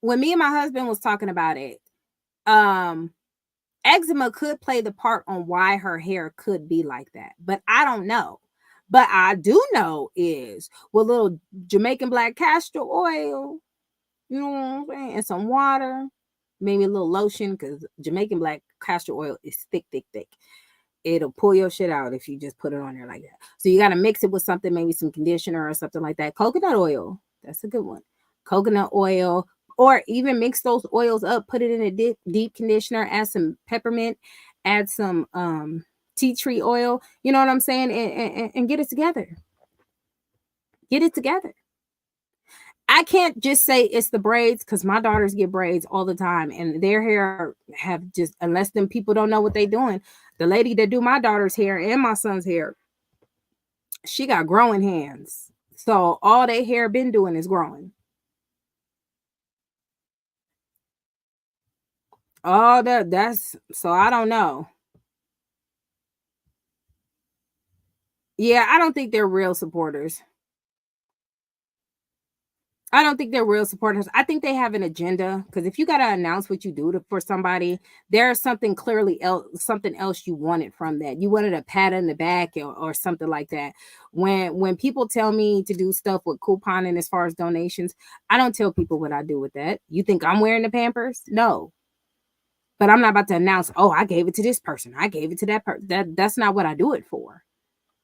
when me and my husband was talking about it, eczema could play the part on why her hair could be like that, but I don't know. But I do know is with little Jamaican black castor oil, you know what I'm saying, and some water, maybe a little lotion, because Jamaican black castor oil is thick, thick, thick. It'll pull your shit out if you just put it on there like that. So you got to mix it with something, maybe some conditioner or something like that. Coconut oil, that's a good one. Coconut oil, or even mix those oils up, put it in a deep conditioner, add some peppermint, add some tea tree oil, you know what I'm saying, and get it together. Get it together. I can't just say it's the braids, because my daughters get braids all the time, and their hair have just, unless them people don't know what they're doing. The lady that do my daughter's hair and my son's hair, she got growing hands. So all their hair been doing is growing. All that's, so I don't know. Yeah, I don't think they're real supporters. I don't think they're real supporters. I think they have an agenda, because if you got to announce what you do for somebody, there's something clearly else, something else you wanted from that. You wanted a pat on the back or something like that. When people tell me to do stuff with couponing as far as donations, I don't tell people what I do with that. You think I'm wearing the Pampers? No. But I'm not about to announce, oh, I gave it to this person, I gave it to that person. That's not what I do it for.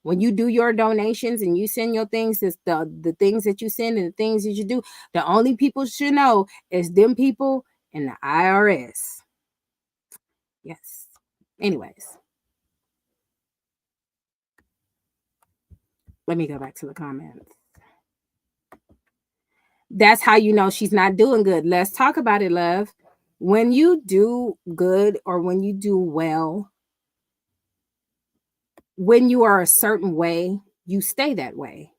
When you do your donations and you send your things, the things that you send and the things that you do, the only people should know is them people and the IRS. Yes. Anyways, let me go back to the comments. That's how you know she's not doing good. Let's talk about it, love. When you do good or when you do well, when you are a certain way, you stay that way.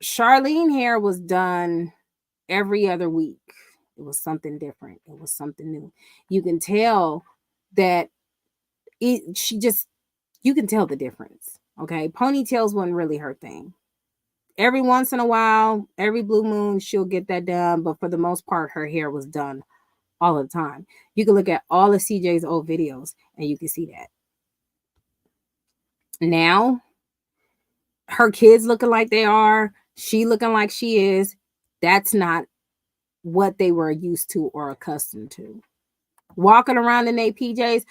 Charlene hair was done every other week. It was something different. It was something new. You can tell that you can tell the difference. Okay. Ponytails wasn't really her thing. Every once in a while, every blue moon, she'll get that done. But for the most part, her hair was done all the time. You can look at all of CJ's old videos and you can see that. Now, her kids looking like they are, she looking like she is, that's not what they were used to or accustomed to. Walking around in their PJs,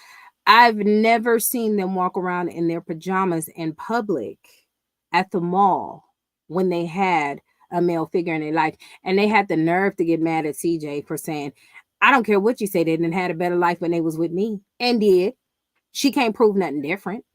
I've never seen them walk around in their pajamas in public at the mall when they had a male figure in their life. And they had the nerve to get mad at CJ for saying, I don't care what you say, they didn't have a better life when they was with me. And did. She can't prove nothing different.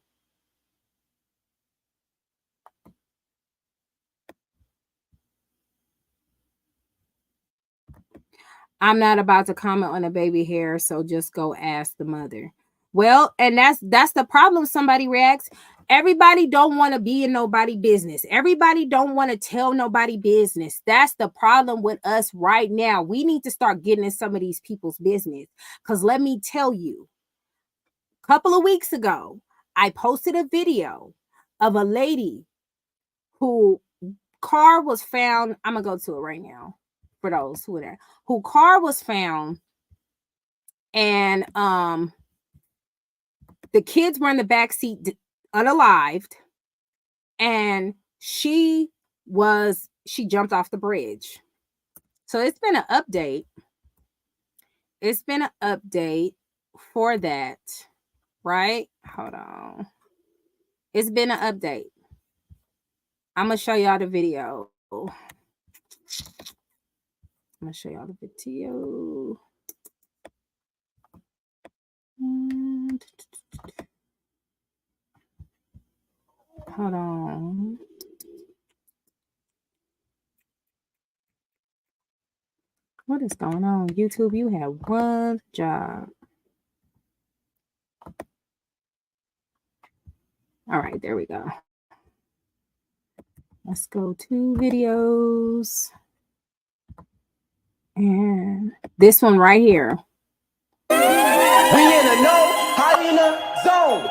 I'm not about to comment on a baby hair, so just go ask the mother. Well, and that's the problem. Somebody reacts. Everybody don't want to be in nobody business. Everybody don't want to tell nobody business. That's the problem with us right now. We need to start getting in some of these people's business. Because let me tell you, a couple of weeks ago, I posted a video of a lady who car was found. I'm going to go to it right now for those who are there. Who car was found, and the kids were in the back seat unalived, and she jumped off the bridge. So it's been an update. It's been an update for that, right? Hold on. It's been an update. I'm going to show y'all the video. I'm going to show y'all the video. Hold on. What is going on? YouTube, you have one job. All right, there we go. Let's go to videos. And this one right here.
We in a no hyena zone.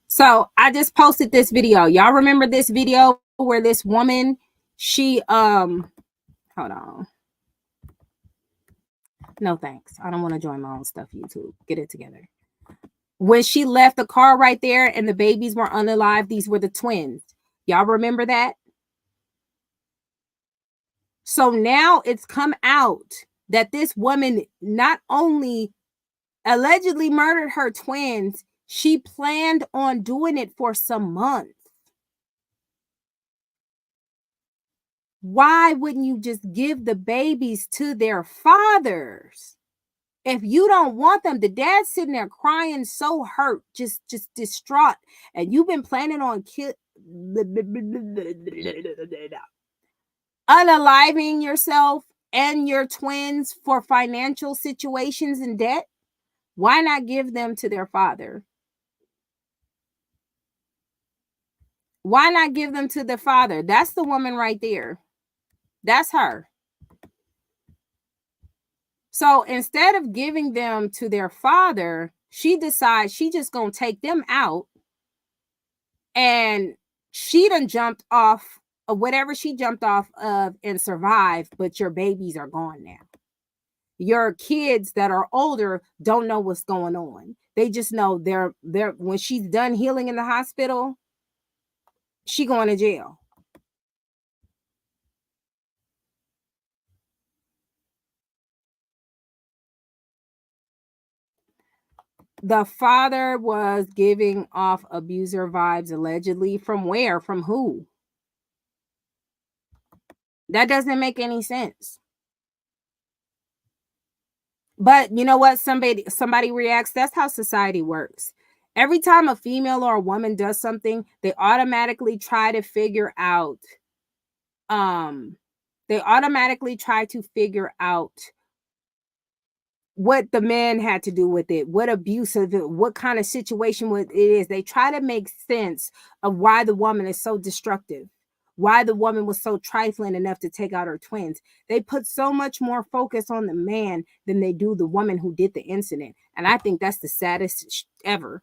So I just posted this video. Y'all remember this video where this woman, she hold on. No thanks. I don't want to join my own stuff, YouTube. Get it together. When she left the car right there and the babies were unalive, these were the twins. Y'all remember that? So now it's come out that this woman not only allegedly murdered her twins, she planned on doing it for some months. Why wouldn't you just give the babies to their fathers? If you don't want them, the dad's sitting there crying, so hurt, just distraught, and you've been planning on unaliving yourself and your twins for financial situations and debt. Why not give them to their father? Why not give them to the father? That's the woman right there. That's her. So instead of giving them to their father, she decides she just gonna take them out, and she done jumped off of whatever she jumped off of and survived, but your babies are gone now. Your kids that are older don't know what's going on. They just know they're when she's done healing in the hospital, she going to jail. The father was giving off abuser vibes allegedly. From where? From who? That doesn't make any sense. But you know what? Somebody reacts. That's how society works. Every time a female or a woman does something, they automatically try to figure out what the man had to do with it, what abuse of it, what kind of situation it is. They try to make sense of why the woman is so destructive, why the woman was so trifling enough to take out her twins. They put so much more focus on the man than they do the woman who did the incident. And I think that's the saddest ever.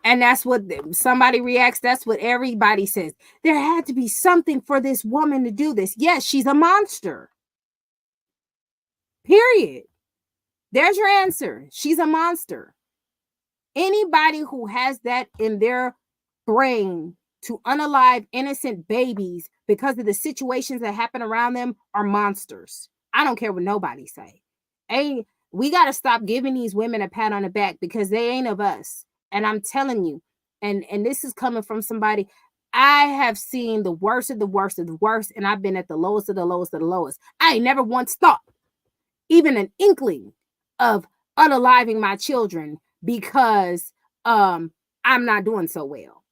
And that's what somebody reacts. That's what everybody says. There had to be something for this woman to do this. Yes, she's a monster. Period. There's your answer. She's a monster. Anybody who has that in their brain to unalive innocent babies because of the situations that happen around them are monsters. I don't care what nobody say. We got to stop giving these women a pat on the back because they ain't of us. And I'm telling you, and this is coming from somebody, I have seen the worst of the worst of the worst, and I've been at the lowest of the lowest of the lowest. I ain't never once thought even an inkling of unaliving my children because I'm not doing so well.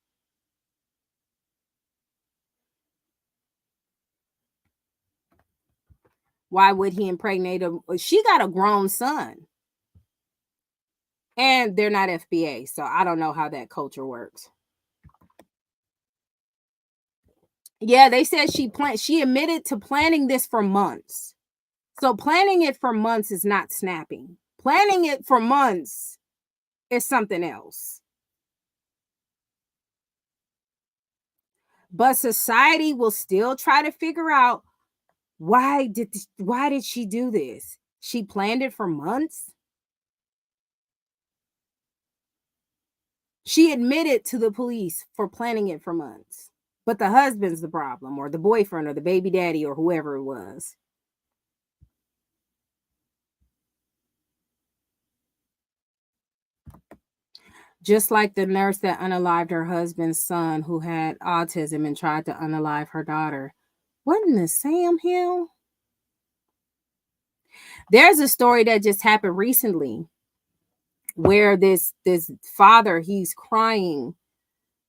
Why would he impregnate her? She got a grown son. And they're not FBA, so I don't know how that culture works. Yeah, they said she admitted to planning this for months. So planning it for months is not snapping. Planning it for months is something else. But society will still try to figure out why did she do this? She planned it for months. She admitted to the police for planning it for months. But the husband's the problem, or the boyfriend, or the baby daddy, or whoever it was. Just like the nurse that unalived her husband's son who had autism and tried to unalive her daughter. What in the Sam Hill? There's a story that just happened recently where this father, he's crying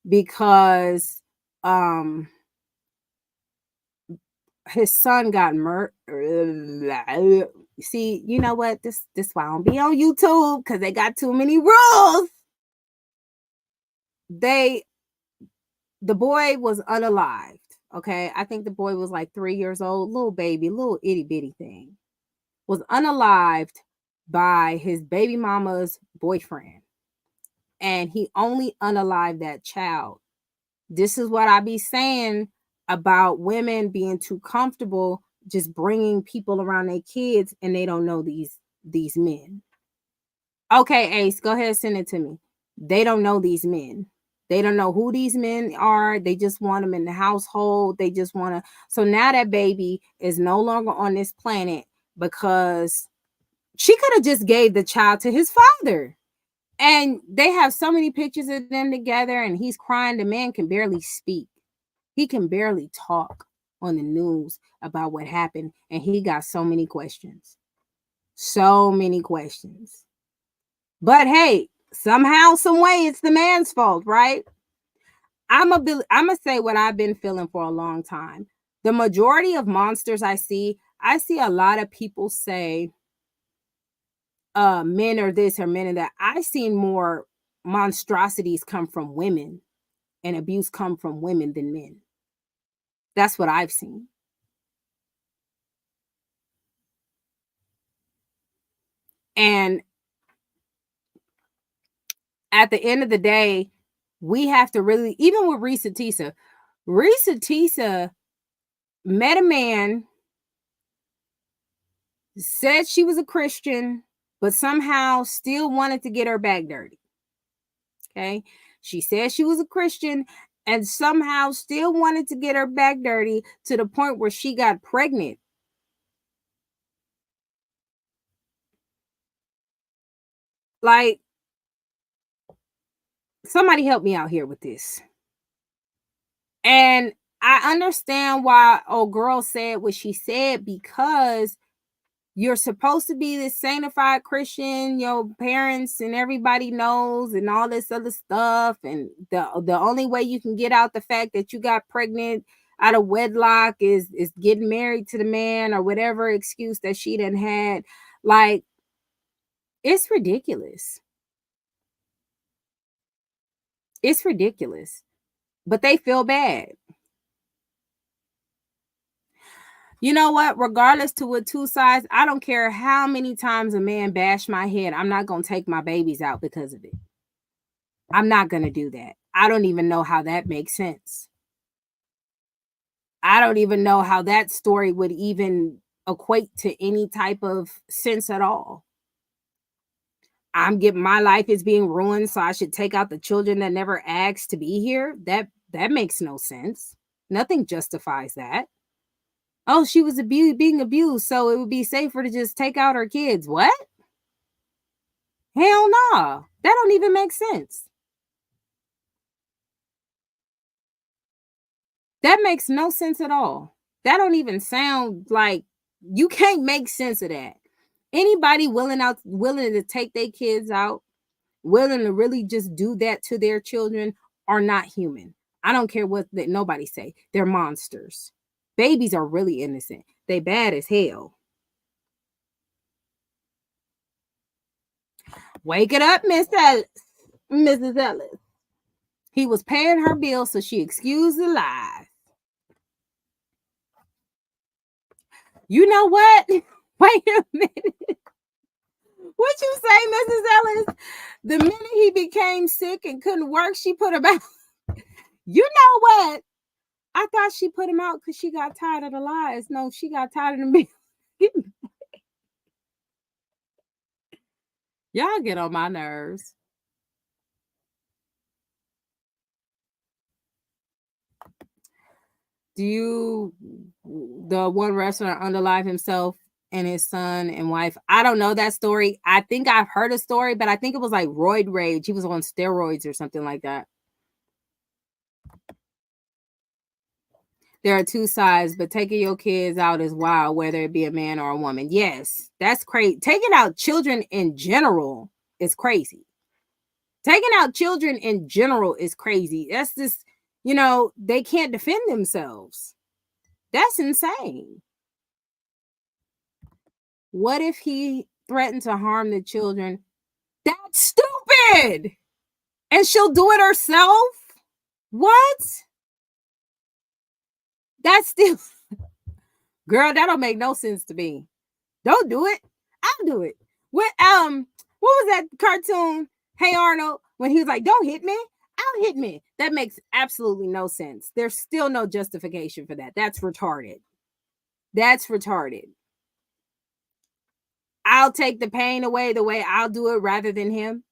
because his son got murdered. See, you know what? This why I don't be on YouTube, because they got too many rules. The boy was unalived. Okay, I think the boy was like 3 years old, little baby, little itty bitty thing. Was unalived by his baby mama's boyfriend, and he only unalived that child. This is what I be saying about women being too comfortable just bringing people around their kids, and they don't know these men. Okay, Ace, go ahead and send it to me. They don't know these men. They don't know who these men are. They just want them in the household. They just want to. So now that baby is no longer on this planet because she could have just gave the child to his father. And they have so many pictures of them together, and he's crying. The man can barely speak. He can barely talk on the news about what happened. And he got so many questions. So many questions. But hey, somehow, some way, it's the man's fault, right? I'm gonna say what I've been feeling for a long time. The majority of monsters I see a lot of people say men are this or men are that. I've seen more monstrosities come from women and abuse come from women than men. That's what I've seen. And at the end of the day, we have to really, even with ReesaTeesa met a man, said she was a Christian, but somehow still wanted to get her back dirty. Okay. She said she was a Christian and somehow still wanted to get her back dirty to the point where she got pregnant. Like, somebody help me out here with this. And I understand why old girl said what she said, because you're supposed to be this sanctified Christian, your parents and everybody knows, and all this other stuff. And the only way you can get out the fact that you got pregnant out of wedlock is getting married to the man, or whatever excuse that she done had. Like, it's ridiculous. It's ridiculous. But they feel bad. You know what? Regardless to what two sides, I don't care how many times a man bash my head. I'm not going to take my babies out because of it. I'm not going to do that. I don't even know how that makes sense. I don't even know how that story would even equate to any type of sense at all. I'm getting, my life is being ruined, so I should take out the children that never asked to be here. That makes no sense. Nothing justifies that. Oh, she was being abused, so it would be safer to just take out her kids. What? Hell no. That don't even make sense. That makes no sense at all. That don't even sound like, you can't make sense of that. Anybody willing to take their kids out, willing to really just do that to their children, are not human. I don't care what nobody say. They're monsters. Babies are really innocent. They bad as hell. Wake it up, Mrs. Ellis. He was paying her bill, so she excused the lies. You know what? Wait a minute. What you say, Mrs. Ellis? The minute he became sick and couldn't work, she put him out. You know what? I thought she put him out because she got tired of the lies. No, she got tired of the Y'all get on my nerves. The one wrestler unalive himself and his son and wife. I don't know that story. I think I've heard a story, but I think it was like roid rage. He was on steroids or something like that. There are two sides, but taking your kids out is wild, whether it be a man or a woman. Yes, that's crazy. Taking out children in general is crazy. Taking out children in general is crazy. That's just, they can't defend themselves. That's insane. What if he threatened to harm the children? That's stupid. And she'll do it herself? What? That's still, girl, that don't make no sense to me. Don't do it. I'll do it. What was that cartoon? Hey Arnold, when he was like, don't hit me, I'll hit me. That makes absolutely no sense. There's still no justification for that. That's retarded. That's retarded. I'll take the pain away the way I'll do it rather than him.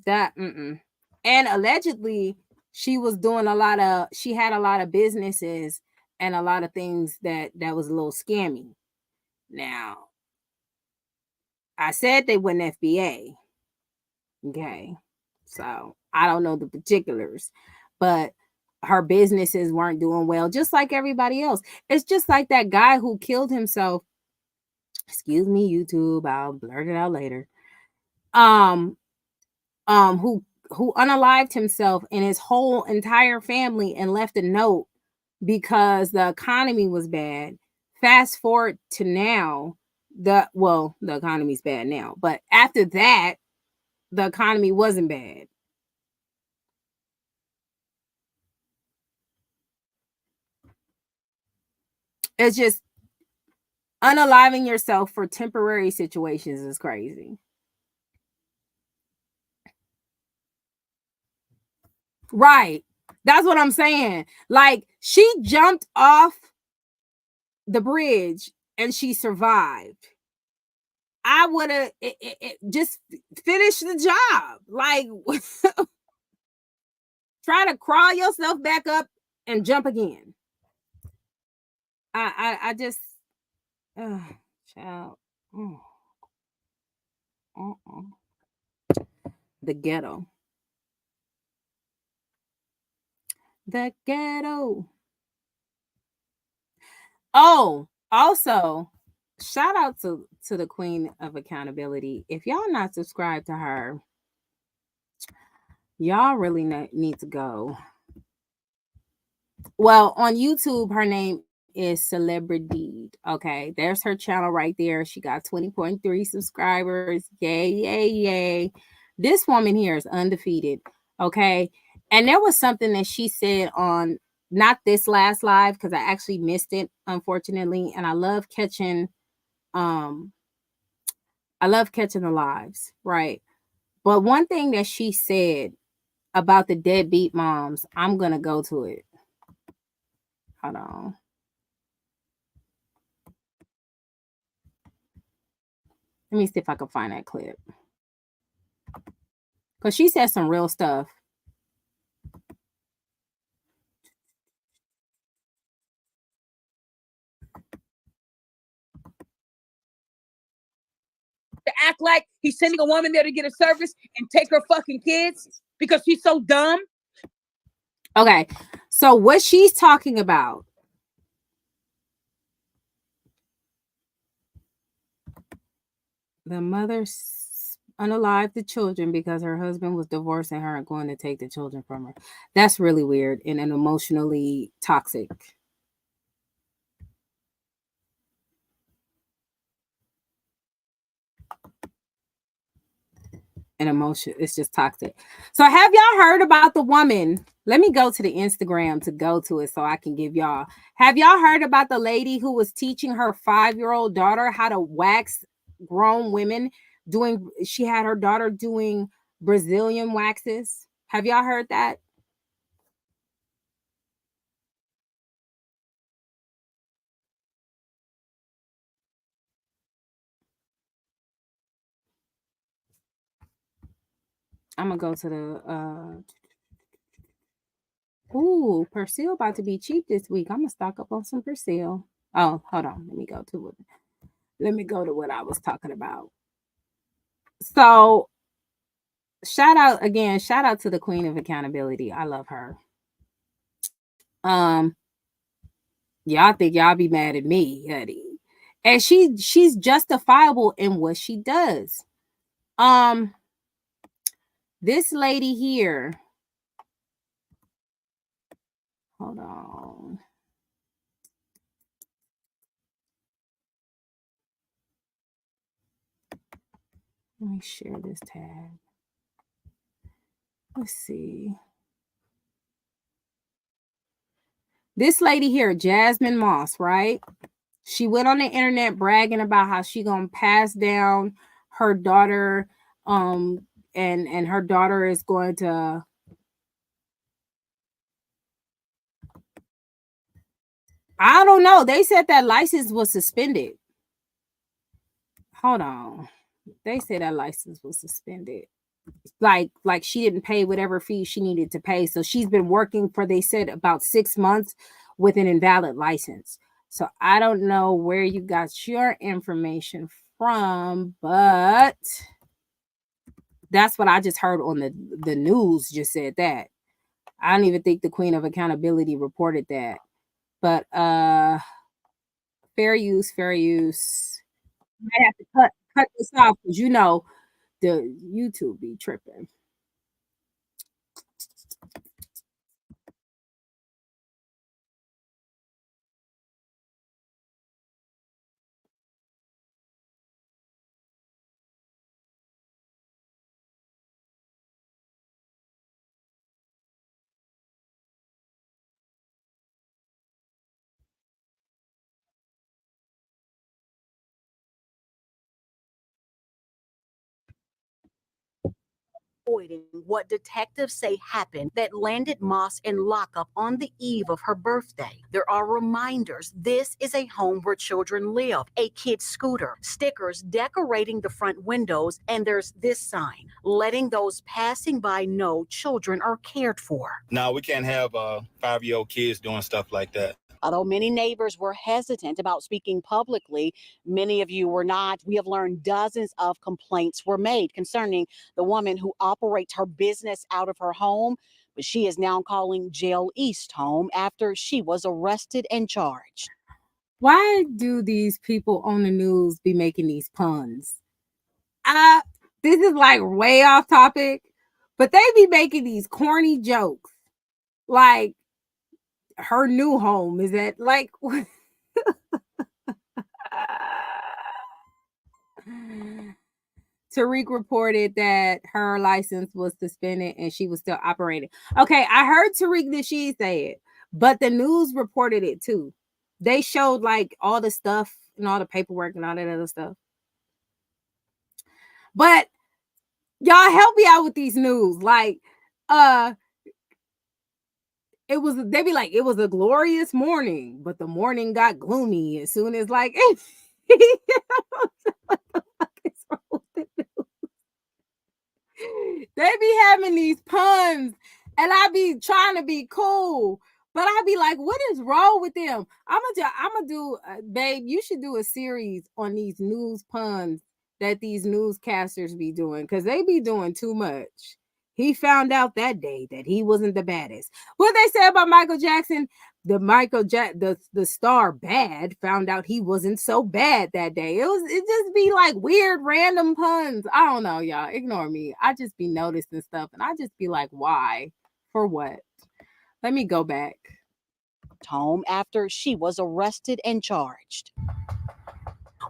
And allegedly she was doing she had a lot of businesses and a lot of things that was a little scammy. Now, I said they went FBA. Okay. So I don't know the particulars, but her businesses weren't doing well, just like everybody else. It's just like that guy who killed himself. Excuse me, YouTube. I'll blurt it out later. Who unalived himself and his whole entire family and left a note because the economy was bad. Fast forward to now, the economy's bad now, but after that, the economy wasn't bad. It's just unaliving yourself for temporary situations is crazy. Right. That's what I'm saying. Like, she jumped off the bridge and she survived. I would have just finished the job. Like, try to crawl yourself back up and jump again. I just, child. The ghetto. The ghetto. Oh, also, shout out to the queen of accountability. If y'all not subscribed to her, y'all really need to go. Well, on YouTube, her name is Celebrity. Okay, there's her channel right there. She got 20.3 subscribers. Yay, yay, yay. This woman here is undefeated. Okay, and there was something that she said on not this last live because I actually missed it, unfortunately. And I love catching the lives, right? But one thing that she said about the deadbeat moms, I'm gonna go to it. Hold on. Let me see if I can find that clip. Because she said some real stuff.
To act like he's sending a woman there to get a service and take her fucking kids because she's so dumb.
Okay, so what she's talking about, the mother unalived the children because her husband was divorcing her and going to take the children from her. That's really weird and emotionally toxic. And emotion, it's just toxic. So have y'all heard about the woman? Let me go to the Instagram to go to it so I can give y'all. Have y'all heard about the lady who was teaching her 5-year-old daughter how to wax grown women? She had her daughter doing Brazilian waxes. Have y'all heard that? I'm gonna go to the ooh, Persil about to be cheap this week. I'm gonna stock up on some Persil. Oh, hold on. Let me go to what I was talking about. So shout out to the queen of accountability. I love her. Y'all think y'all be mad at me, honey. And she's justifiable in what she does. This lady here. Hold on. Let me share this tab. Let's see. This lady here, Jasmine Moss, right? She went on the internet bragging about how she gonna pass down her daughter, and her daughter is going to. I don't know. They said that license was suspended. Hold on. They said that license was suspended. Like she didn't pay whatever fee she needed to pay. So she's been working for, they said, about 6 months with an invalid license. So I don't know where you got your information from, but that's what I just heard on the news. Just said that. I don't even think the Queen of Accountability reported that. But fair use. Might have to cut this off because the YouTube be tripping.
What detectives say happened that landed Moss in lockup on the eve of her birthday. There are reminders this is a home where children live, a kid's scooter, stickers decorating the front windows, and there's this sign, letting those passing by know children are cared for.
No, we can't have 5-year-old kids doing stuff like that.
Although many neighbors were hesitant about speaking publicly, many of you were not. We have learned dozens of complaints were made concerning the woman who operates her business out of her home, but she is now calling Jail East home after she was arrested and charged.
Why do these people on the news be making these puns? This is like way off topic, but they be making these corny jokes. Like, her new home is at like Tariq reported that her license was suspended and she was still operating. Okay, I heard Tariq Nasheed say it, but the news reported it too. They showed like all the stuff and all the paperwork and all that other stuff. But y'all help me out with these news. Like, they be like, it was a glorious morning, but the morning got gloomy as soon as like what the fuck is wrong with the news? They be having these puns and I be trying to be cool, but I be like, what is wrong with them? I'm gonna do babe, you should do a series on these news puns that these newscasters be doing, because they be doing too much. He found out that day that he wasn't the baddest. What they say about Michael Jackson, the star Bad found out he wasn't so bad that day. It just be like weird random puns. I don't know, y'all. Ignore me. I just be noticing stuff and I just be like, why? For what? Let me go back.
Home after she was arrested and charged.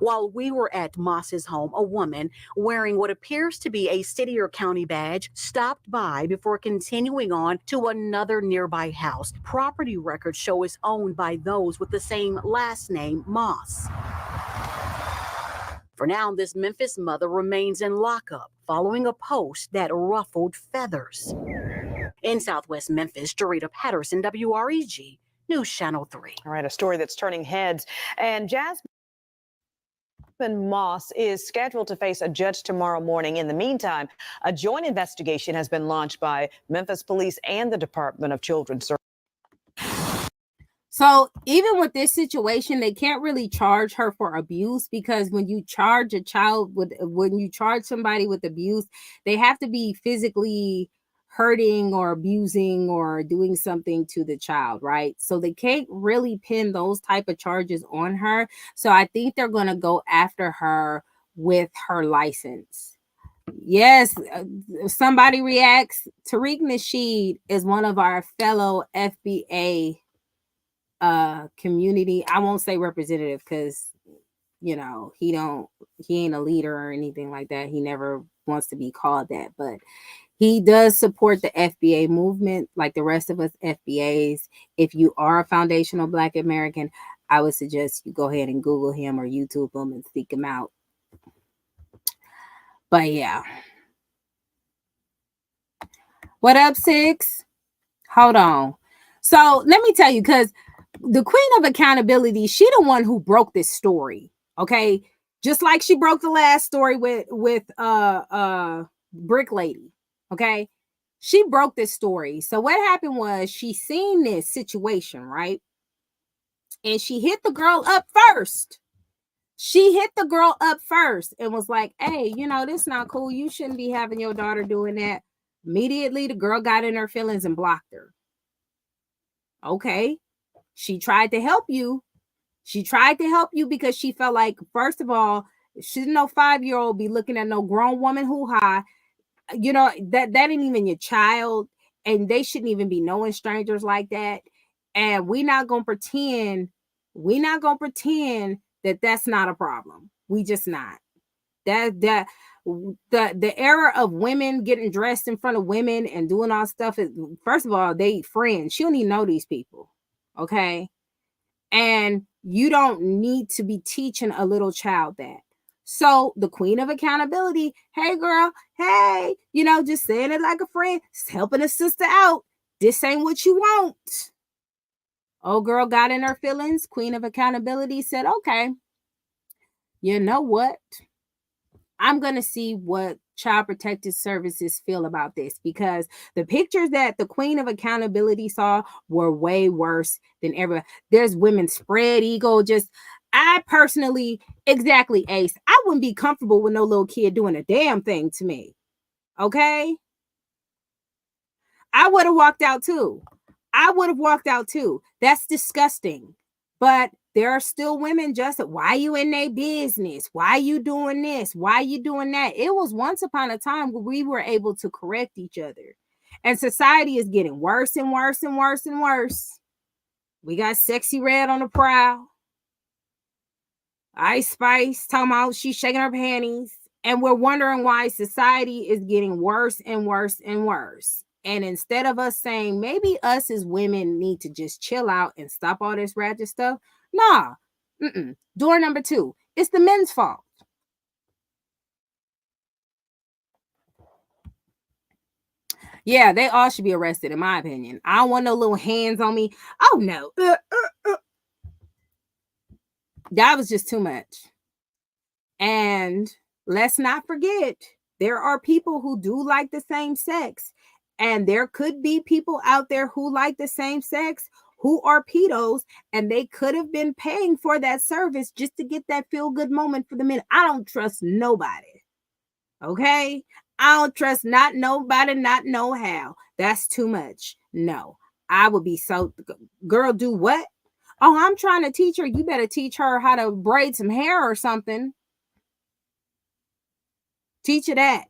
While we were at Moss's home, a woman wearing what appears to be a city or county badge stopped by before continuing on to another nearby house. Property records show it's owned by those with the same last name, Moss. For now, this Memphis mother remains in lockup following a post that ruffled feathers. In Southwest Memphis, Jarita Patterson, WREG, News Channel 3.
All right, a story that's turning heads. And Jasmine Moss is scheduled to face a judge tomorrow morning. In the meantime, a joint investigation has been launched by Memphis Police and the Department of Children's Services.
So even with this situation, they can't really charge her for abuse, because when you charge somebody with abuse, they have to be physically hurting or abusing or doing something to the child, right? So they can't really pin those type of charges on her. So I think they're going to go after her with her license. Yes, somebody reacts. Tariq Nasheed is one of our fellow FBA community. I won't say representative, because he ain't a leader or anything like that. He never wants to be called that, but he does support the FBA movement like the rest of us FBAs. If you are a foundational Black American, I would suggest you go ahead and Google him or YouTube him and seek him out. But yeah. What up, Six? Hold on. So let me tell you, because the queen of accountability, she the one who broke this story. Okay. Just like she broke the last story with Brick Lady. Okay. She broke this story. So what happened was, she seen this situation, right? And she hit the girl up first. She hit the girl up first and was like, hey, this is not cool. You shouldn't be having your daughter doing that. Immediately, the girl got in her feelings and blocked her. Okay. She tried to help you. She tried to help you because she felt like, first of all, she's no 5-year-old be looking at no grown woman hoo-ha. That ain't even your child, and they shouldn't even be knowing strangers like that. And we're not gonna pretend that that's not a problem. We just not. The era of women getting dressed in front of women and doing all stuff is, first of all, they friends. She don't even know these people. Okay. And you don't need to be teaching a little child that. So the queen of accountability, hey girl, hey, just saying it like a friend, helping a sister out. This ain't what you want. Old girl got in her feelings. Queen of accountability said, okay, you know what? I'm going to see what Child Protective Services feel about this, because the pictures that the queen of accountability saw were way worse than ever. There's women spread eagle. I personally, exactly, Ace, I wouldn't be comfortable with no little kid doing a damn thing to me. Okay? I would have walked out too. That's disgusting. But there are still women just, why you in their business? Why you doing this? Why you doing that? It was once upon a time where we were able to correct each other. And society is getting worse and worse and worse and worse. We got Sexy Red on the prowl. Ice Spice talking about she's shaking her panties. And we're wondering why society is getting worse and worse and worse. And instead of us saying, maybe us as women need to just chill out and stop all this ratchet stuff. Nah. Door number 2. It's the men's fault. Yeah, they all should be arrested, in my opinion. I don't want no little hands on me. Oh, no. That was just too much. And let's not forget, there are people who do like the same sex. And there could be people out there who like the same sex who are pedos, and they could have been paying for that service just to get that feel-good moment for the men. I don't trust nobody. Okay? I don't trust not nobody, not no how. That's too much. No. I would be so, girl, do what? Oh, I'm trying to teach her. You better teach her how to braid some hair or something. Teach her that.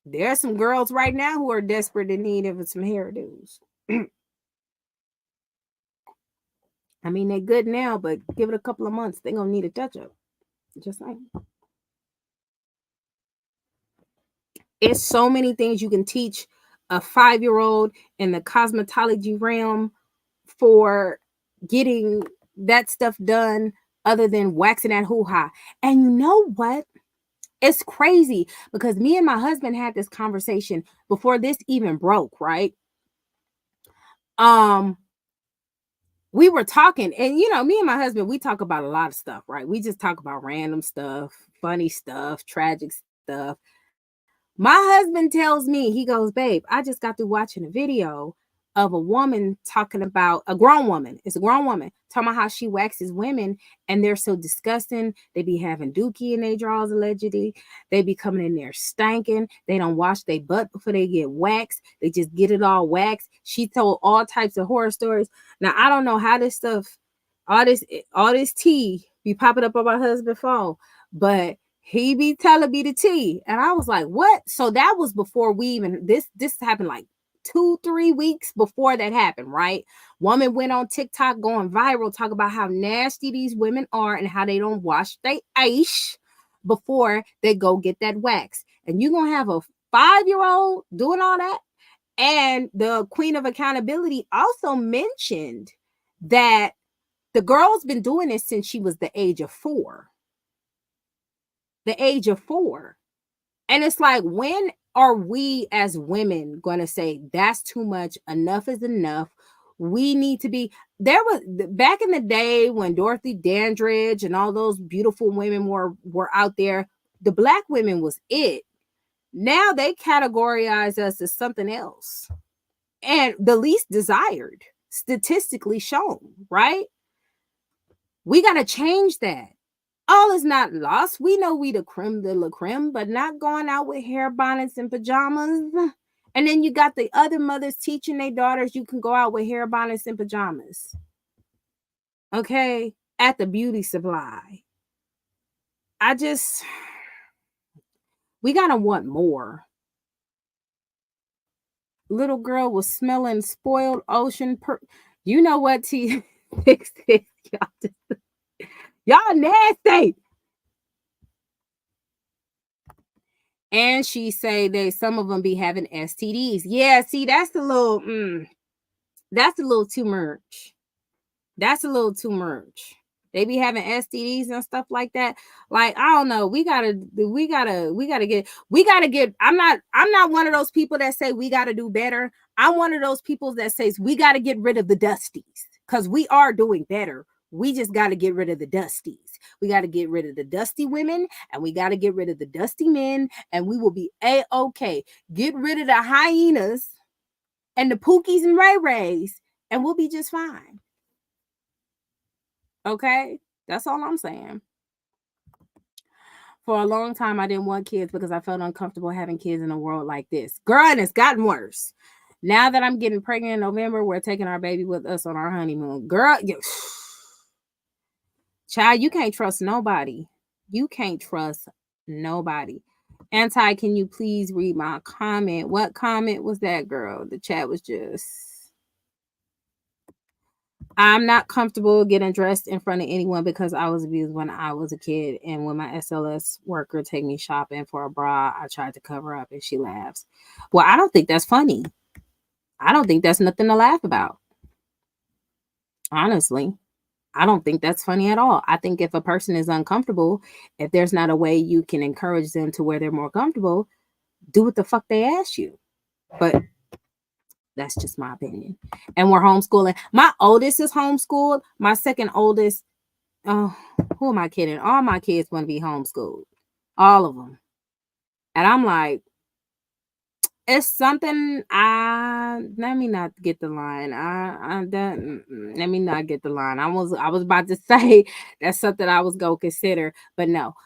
There are some girls right now who are desperate in need of some hairdos. I mean, they're good now, but give it a couple of months, they're going to need a touch-up. Just saying. It's so many things you can teach a 5-year-old in the cosmetology realm for getting that stuff done other than waxing that hoo-ha. And you know what? It's crazy because me and my husband had this conversation before this even broke, right? We were talking, and me and my husband, we talk about a lot of stuff, right? We just talk about random stuff, funny stuff, tragic stuff. My husband tells me, he goes, babe, I just got through watching a video of a woman talking about a grown woman. It's a grown woman talking about how she waxes women and they're so disgusting. They be having dookie in their drawers allegedly. They be coming in there stanking. They don't wash their butt before they get waxed. They just get it all waxed. She told all types of horror stories. Now I don't know how this stuff, all this tea be popping up on my husband's phone, but he be telling me the tea. And I was like, what? So that was before we even this happened like 2-3 weeks before that happened, right? Woman went on TikTok going viral, talk about how nasty these women are and how they don't wash their ice before they go get that wax. And you're gonna have a 5-year-old doing all that. And the queen of accountability also mentioned that the girl's been doing this since she was the age of 4. The age of 4. And it's like, when are we as women going to say that's too much, enough is enough? We need to be there. Was back in the day when Dorothy Dandridge and all those beautiful women were out there, the black women was it. Now they categorize us as something else and the least desired, statistically shown, right? We got to change that. All is not lost. We know we the creme de la creme, but not going out with hair bonnets and pajamas. And then you got the other mothers teaching their daughters you can go out with hair bonnets and pajamas. Okay? At the beauty supply. We got to want more. Little girl was smelling spoiled ocean. You know what, T? Y'all nasty. And she say that some of them be having STDs. Yeah, see, that's a little too much. That's a little too much. They be having STDs and stuff like that. Like, I don't know. We gotta get. I'm not one of those people that say we gotta do better. I'm one of those people that says we gotta get rid of the dusties because we are doing better. We just got to get rid of the dusties. We got to get rid of the dusty women and we got to get rid of the dusty men and we will be A-okay. Get rid of the hyenas and the pookies and ray-rays and we'll be just fine. Okay? That's all I'm saying. For a long time, I didn't want kids because I felt uncomfortable having kids in a world like this. Girl, and it's gotten worse. Now that I'm getting pregnant in November, we're taking our baby with us on our honeymoon. Girl, child, you can't trust nobody. You can't trust nobody. Anti, can you please read my comment? What comment was that, girl? The chat was just... I'm not comfortable getting dressed in front of anyone because I was abused when I was a kid. And when my SLS worker take me shopping for a bra, I tried to cover up and she laughs. Well, I don't think that's funny. I don't think that's nothing to laugh about. Honestly. I don't think that's funny at all. I think if a person is uncomfortable, if there's not a way you can encourage them to where they're more comfortable, do what the fuck they ask you. But that's just my opinion. And we're homeschooling. My oldest is homeschooled. My second oldest, oh, who am I kidding? All my kids want to be homeschooled. All of them. And I'm like, it's something let me not get the line. Let me not get the line. I was about to say that's something I was going to consider, but no.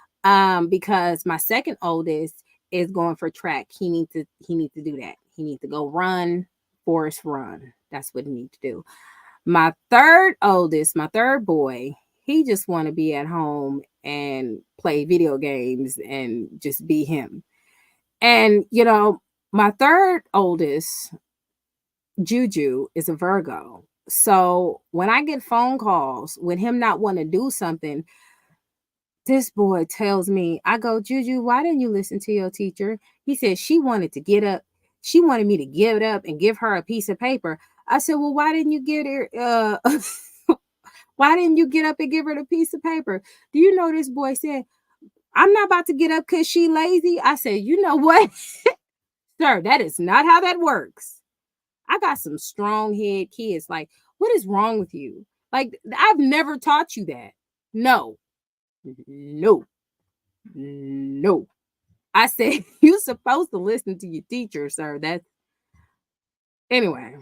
Because my second oldest is going for track. He needs to do that. He needs to go run, forest run. That's what he needs to do. My third oldest, my third boy, he just want to be at home and play video games and just be him. And, my third oldest, Juju, is a Virgo. So when I get phone calls with him not wanting to do something, this boy tells me, I go, Juju, why didn't you listen to your teacher? He said she wanted to get up. She wanted me to give it up and give her a piece of paper. I said, well, why didn't you get her? Why didn't you get up and give her the piece of paper? Do you know this boy said, I'm not about to get up because she lazy. I said, you know what? Sir, that is not how that works. I got some strong head kids. Like, what is wrong with you? Like, I've never taught you that. No. I said, you're supposed to listen to your teacher, sir. Anyway.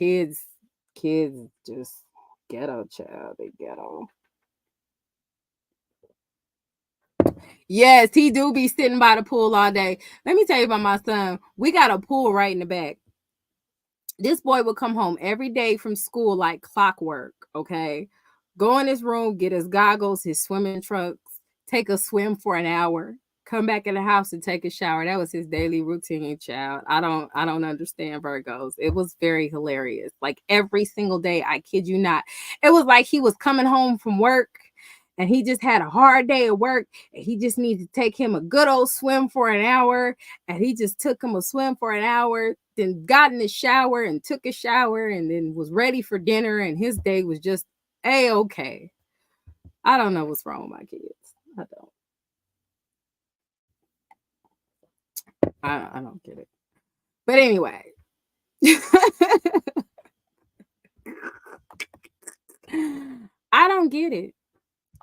kids just ghetto, child. They ghetto. Yes, he do be sitting by the pool all day. Let me tell you about my son. We got a pool right in the back. This boy would come home every day from school like clockwork, okay? Go in his room, get his goggles, his swimming trunks, take a swim for an hour, come back in the house and take a shower. That was his daily routine, child. I don't understand Virgos. It was very hilarious. Like every single day, I kid you not. It was like he was coming home from work and he just had a hard day at work and he just needed to take him a good old swim for an hour, and he just took him a swim for an hour, then got in the shower and took a shower and then was ready for dinner, and his day was just a-okay. I don't know what's wrong with my kids. I don't get it. But anyway. I don't get it.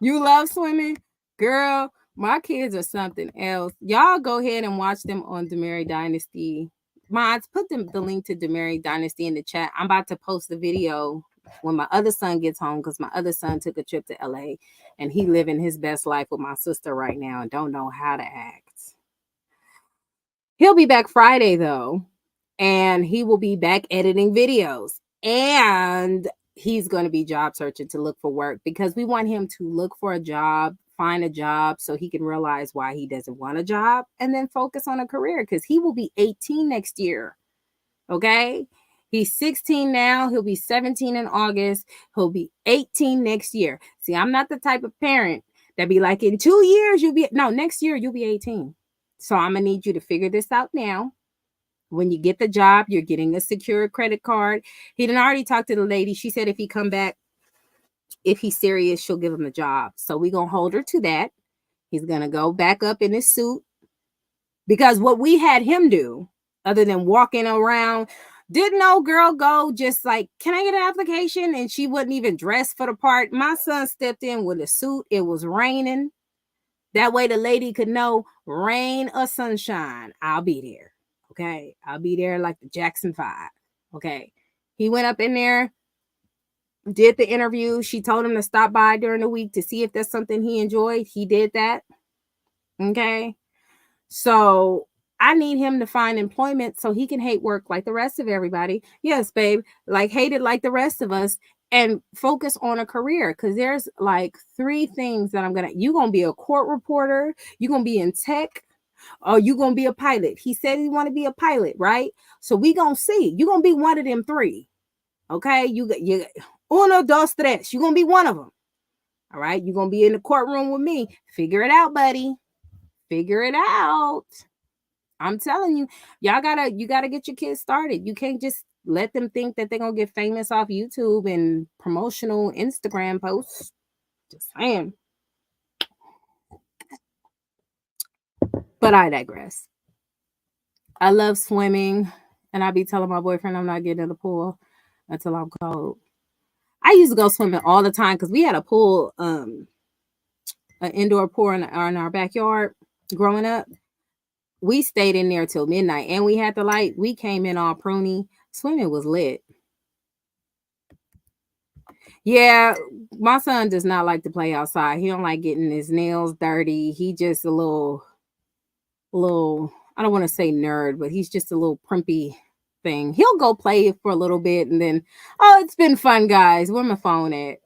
You love swimming? Girl, my kids are something else. Y'all go ahead and watch them on Demary Dynasty. Mods, put the link to Demary Dynasty in the chat. I'm about to post the video when my other son gets home, because my other son took a trip to LA and he living his best life with my sister right now and don't know how to act. He'll be back Friday though, and he will be back editing videos, and he's going to be job searching to look for work, because we want him to look for a job, find a job so he can realize why he doesn't want a job, and then focus on a career, because he will be 18 next year. Okay. He's 16 now. He'll be 17 in August. He'll be 18 next year. See, I'm not the type of parent that be like, in 2 years, next year, you'll be 18. So I'm going to need you to figure this out now. When you get the job, you're getting a secure credit card. He done already talked to the lady. She said if he come back, if he's serious, she'll give him a job. So we're going to hold her to that. He's going to go back up in his suit. Because what we had him do, other than walking around, didn't no girl go just like, can I get an application? And she wouldn't even dress for the part. My son stepped in with a suit. It was raining. That way the lady could know, rain or sunshine, I'll be there. Okay. I'll be there like the Jackson 5. Okay. He went up in there, did the interview. She told him to stop by during the week to see if there's something he enjoyed. He did that. Okay. So I need him to find employment so he can hate work like the rest of everybody. Yes, babe. Like hate it like the rest of us, and focus on a career. Because there's like 3 things that you're going to be a court reporter. You're going to be in tech, or you're going to be a pilot. He said he want to be a pilot, right? So we going to see. You're going to be one of them 3. Okay. You uno, dos, tres. You're going to be one of them. All right. You're going to be in the courtroom with me. Figure it out, buddy. Figure it out. I'm telling you, you gotta get your kids started. You can't just let them think that they're gonna get famous off YouTube and promotional Instagram posts. Just saying. But I digress. I love swimming, and I be telling my boyfriend I'm not getting in the pool until I'm cold. I used to go swimming all the time because we had a pool, an indoor pool in our backyard growing up. We stayed in there till midnight, and we had the light. We came in all pruny. Swimming was lit. Yeah, my son does not like to play outside. He don't like getting his nails dirty. He just a little, I don't want to say nerd, but he's just a little primpy thing. He'll go play for a little bit and then, oh, it's been fun, guys. Where my phone at?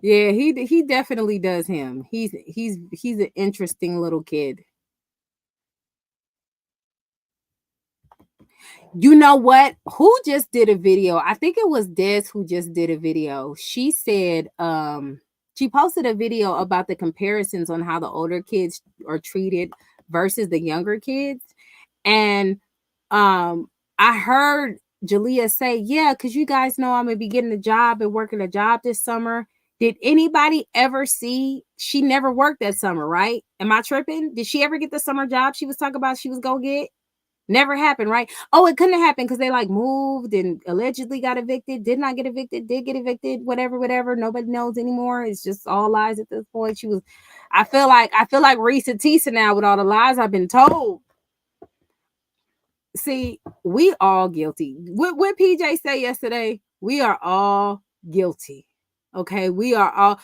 Yeah, he definitely does him. He's an interesting little kid. You know what? Who just did a video? I think it was Des who just did a video. She said, she posted a video about the comparisons on how the older kids are treated versus the younger kids. And I heard Jalea say, yeah, because you guys know I'm gonna be getting a job and working a job this summer. Did anybody ever see? She never worked that summer, right? Am I tripping? Did she ever get the summer job she was talking about she was gonna get? Never happened, right? Oh, it couldn't have happened because they like moved and allegedly got evicted, did not get evicted, did get evicted, whatever. Nobody knows anymore. It's just all lies at this point. I feel like ReesaTeesa now with all the lies I've been told. See, we all guilty. What PJ say yesterday? We are all guilty. Okay, we done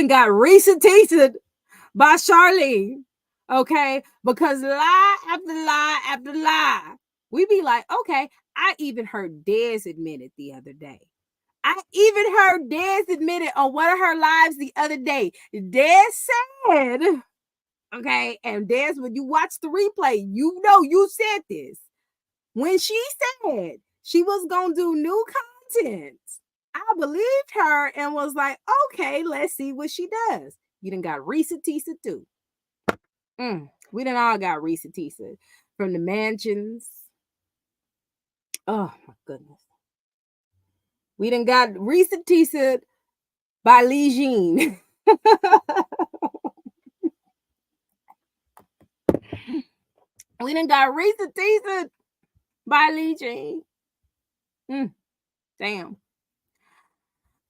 got ReesaTeesa by Charlene. Okay, because lie after lie after lie. We be like, okay, I even heard Dez admit it the other day. I even heard Dez admit it on one of her lives the other day. Dez said, okay, and Dez, when you watch the replay, you know you said this. When she said she was going to do new content, I believed her and was like, okay, let's see what she does. You done got ReesaTeesa too. We done all got ReesaTeesa from the mansions. Oh my goodness. We done got ReesaTeesa by Lee Jean. We done got ReesaTeesa by Lee Jean. Damn.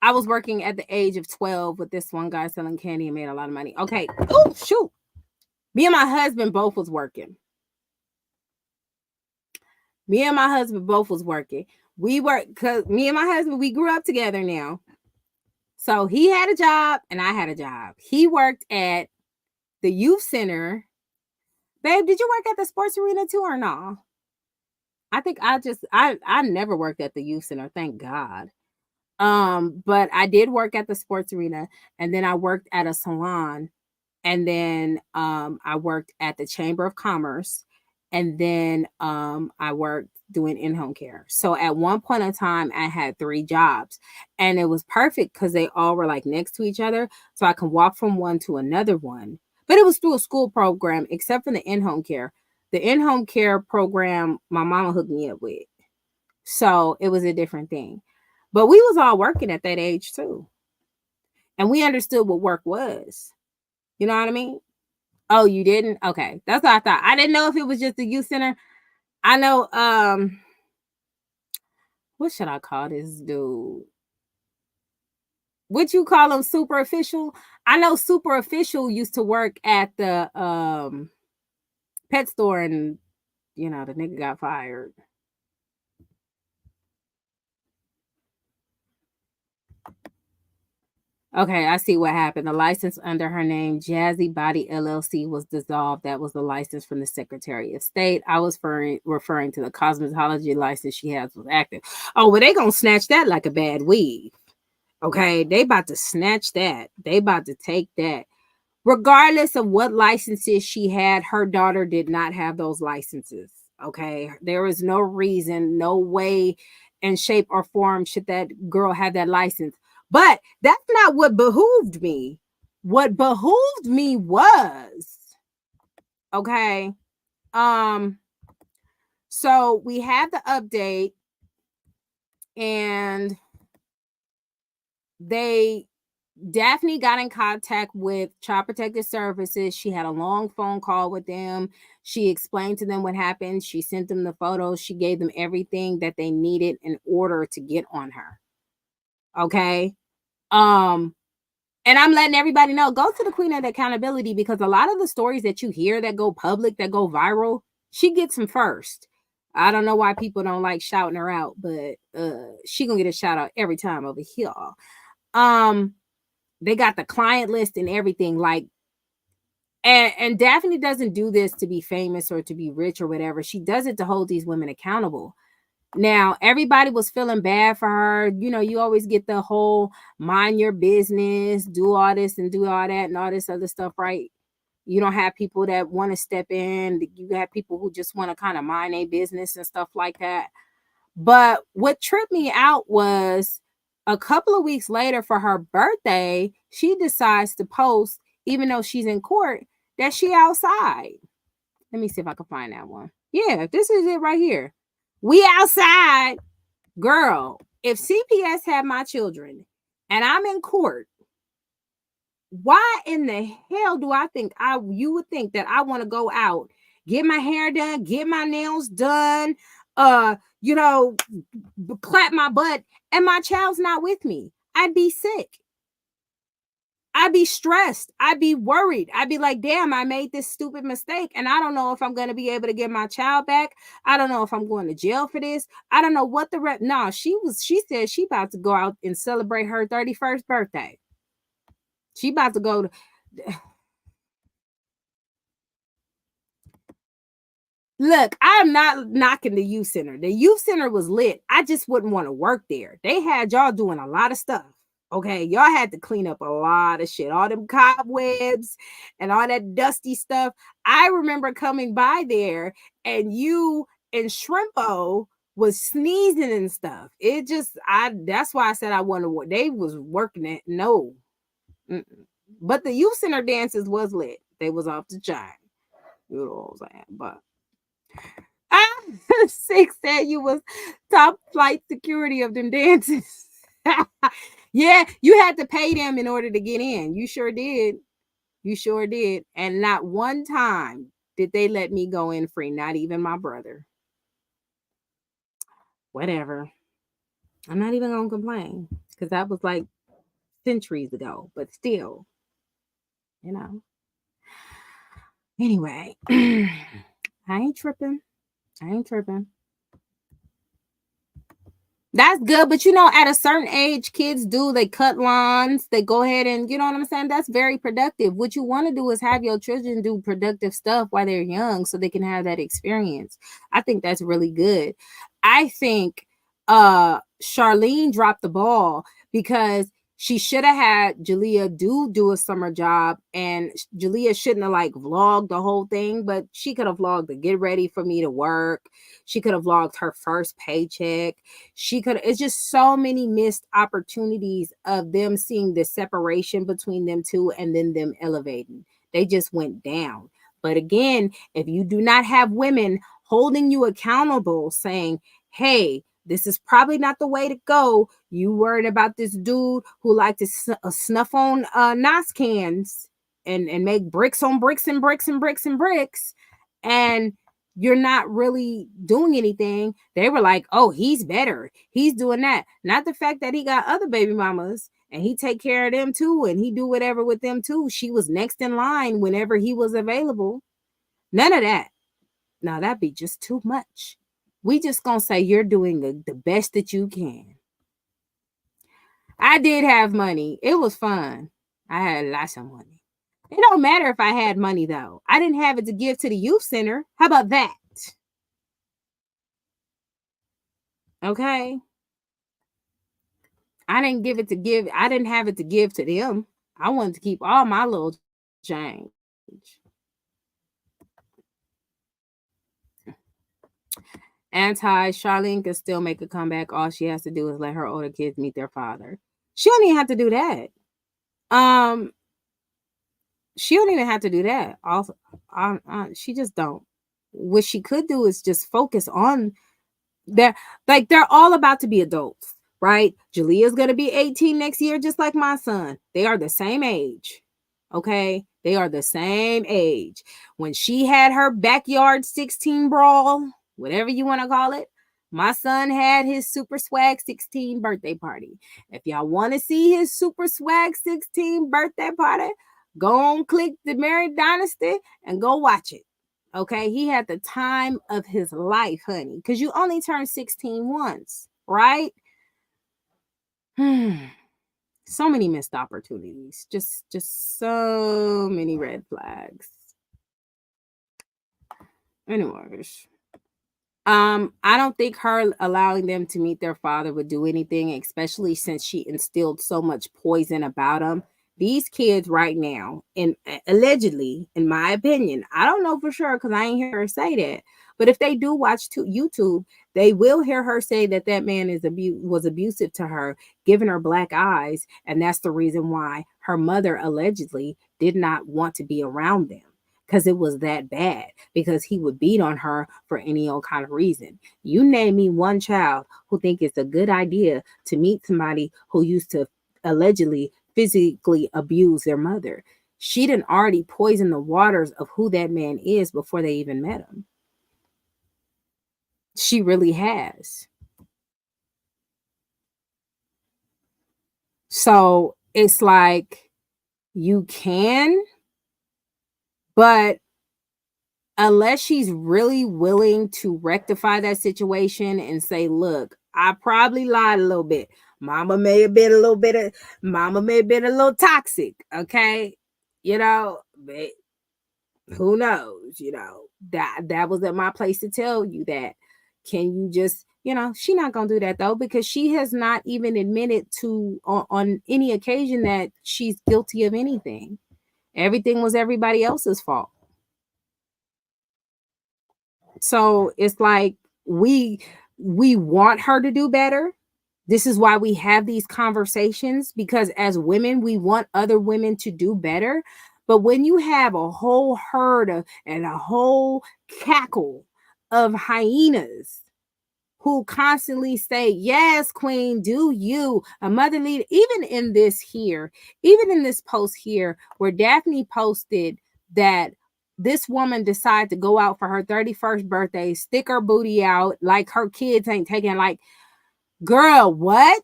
I was working at the age of 12 with this one guy selling candy and made a lot of money. Okay. Oh, shoot. Me and my husband both was working. We were, because me and my husband, we grew up together now. So he had a job and I had a job. He worked at the youth center. Babe, did you work at the sports arena too or no? I think I never worked at the youth center, thank God. But I did work at the sports arena, and then I worked at a salon, and then I worked at the Chamber of Commerce, and then I worked doing in-home care. So at one point in time, I had 3 jobs, and it was perfect because they all were like next to each other, so I can walk from one to another one. But it was through a school program, except for the in-home care. The in-home care program, my mama hooked me up with. So it was a different thing. But we was all working at that age too. And we understood what work was. You know what I mean? Oh, you didn't? Okay. That's what I thought. I didn't know if it was just the youth center. I know, what should I call this dude? What you call him, super official? I know super official used to work at the pet store, and the nigga got fired. Okay, I see what happened. The license under her name, Jazzy Body LLC, was dissolved. That was the license from the Secretary of State. I was referring to the cosmetology license she has was active. Oh, well, they gonna snatch that like a bad weed. Okay, they about to snatch that. They about to take that. Regardless of what licenses she had, her daughter did not have those licenses. Okay, there is no reason, no way, in shape or form should that girl have that license. But that's not what behooved me. What behooved me was, okay, so we have the update, and Daphne got in contact with Child Protective Services. She had a long phone call with them. She explained to them what happened. She sent them the photos. She gave them everything that they needed in order to get on her. Okay. And I'm letting everybody know, go to the Queen of Accountability, because a lot of the stories that you hear that go public, that go viral, she gets them first. I don't know why people don't like shouting her out, but she gonna get a shout out every time over here. They got the client list and everything, like, and Daphne doesn't do this to be famous or to be rich or whatever. She does it to hold these women accountable. Now, everybody was feeling bad for her. You always get the whole mind your business, do all this and do all that and all this other stuff, right? You don't have people that want to step in. You have people who just want to kind of mind their business and stuff like that. But what tripped me out was a couple of weeks later, for her birthday, she decides to post, even though she's in court, that she outside. Let me see if I can find that one. Yeah, this is it right here. We outside. Girl, if CPS had my children and I'm in court, why in the hell do I think you would think that I want to go out, get my hair done, get my nails done, clap my butt, and my child's not with me? I'd be sick. I'd be stressed. I'd be worried. I'd be like, damn, I made this stupid mistake. And I don't know if I'm going to be able to get my child back. I don't know if I'm going to jail for this. I don't know what the rest. No, she said she about to go out and celebrate her 31st birthday. She about to go to. Look, I'm not knocking the youth center. The youth center was lit. I just wouldn't want to work there. They had y'all doing a lot of stuff. Okay, y'all had to clean up a lot of shit, all them cobwebs and all that dusty stuff. I remember coming by there and you and Shrimpo was sneezing and stuff. It just, that's why I said I wanted what they was working at. No. Mm-mm. But the youth center dances was lit. They was off the chain. You know what I'm saying? But Six said you was top flight security of them dances. Yeah, you had to pay them in order to get in. You sure did. You sure did. And not one time did they let me go in free, not even my brother. Whatever. I'm not even going to complain because that was like centuries ago, but still, you know. Anyway, I ain't tripping. That's good, but you know, at a certain age, kids they cut lawns, they go ahead and, you know what I'm saying? That's very productive. What you want to do is have your children do productive stuff while they're young so they can have that experience. I think that's really good. I think Charlene dropped the ball because she should have had Jalea do a summer job, and Jalea shouldn't have like vlogged the whole thing, but she could have vlogged the get ready for me to work. She could have vlogged her first paycheck. It's just so many missed opportunities of them seeing the separation between them two and then them elevating. They just went down. But again, if you do not have women holding you accountable saying, hey, this is probably not the way to go. You worried about this dude who liked to snuff on NOS cans and make bricks on bricks and bricks and bricks and bricks. And you're not really doing anything. They were like, oh, he's better. He's doing that. Not the fact that he got other baby mamas and he take care of them too. And he do whatever with them too. She was next in line whenever he was available. None of that. Now that'd be just too much. We just gonna say you're doing the best that you can. I did have money. It was fun. I had lots of money. It don't matter if I had money though. I didn't have it to give to the youth center. How about that? Okay. I didn't have it to give to them. I wanted to keep all my little change. Charlene can still make a comeback. All she has to do is let her older kids meet their father. She don't even have to do that. She don't even have to do that. Also, she just don't. What she could do is just focus on that. Like they're all about to be adults, right? Jalea's gonna be 18 next year, just like my son. They are the same age. Okay, they are the same age. When she had her backyard 16 brawl, whatever you want to call it, my son had his Super Swag 16 birthday party. If y'all want to see his Super Swag 16 birthday party, go on, click the Mary Dynasty and go watch it. Okay, he had the time of his life, honey, because you only turn 16 once, right? So many missed opportunities. Just so many red flags. Anyways, I don't think her allowing them to meet their father would do anything, especially since she instilled so much poison about them. These kids right now, and allegedly, in my opinion, I don't know for sure because I ain't hear her say that. But if they do watch YouTube, they will hear her say that man was abusive to her, giving her black eyes, and that's the reason why her mother allegedly did not want to be around them. Because it was that bad, because he would beat on her for any old kind of reason. You name me one child who think it's a good idea to meet somebody who used to allegedly physically abuse their mother. She didn't already poison the waters of who that man is before they even met him. She really has. So it's like, You can, but unless she's really willing to rectify that situation and say, look, I probably lied a little bit. Mama may have been a little toxic. Okay. But who knows, that wasn't my place to tell you that. Can you just, she not going to do that though, because she has not even admitted to on any occasion that she's guilty of anything. Everything was everybody else's fault. So it's like we want her to do better. This is why we have these conversations, because as women, we want other women to do better. But when you have a whole herd and a whole cackle of hyenas who constantly say, yes, queen, do you, a motherly, even in this post here, where Daphne posted that this woman decided to go out for her 31st birthday, stick her booty out like her kids ain't taking, like, girl, what?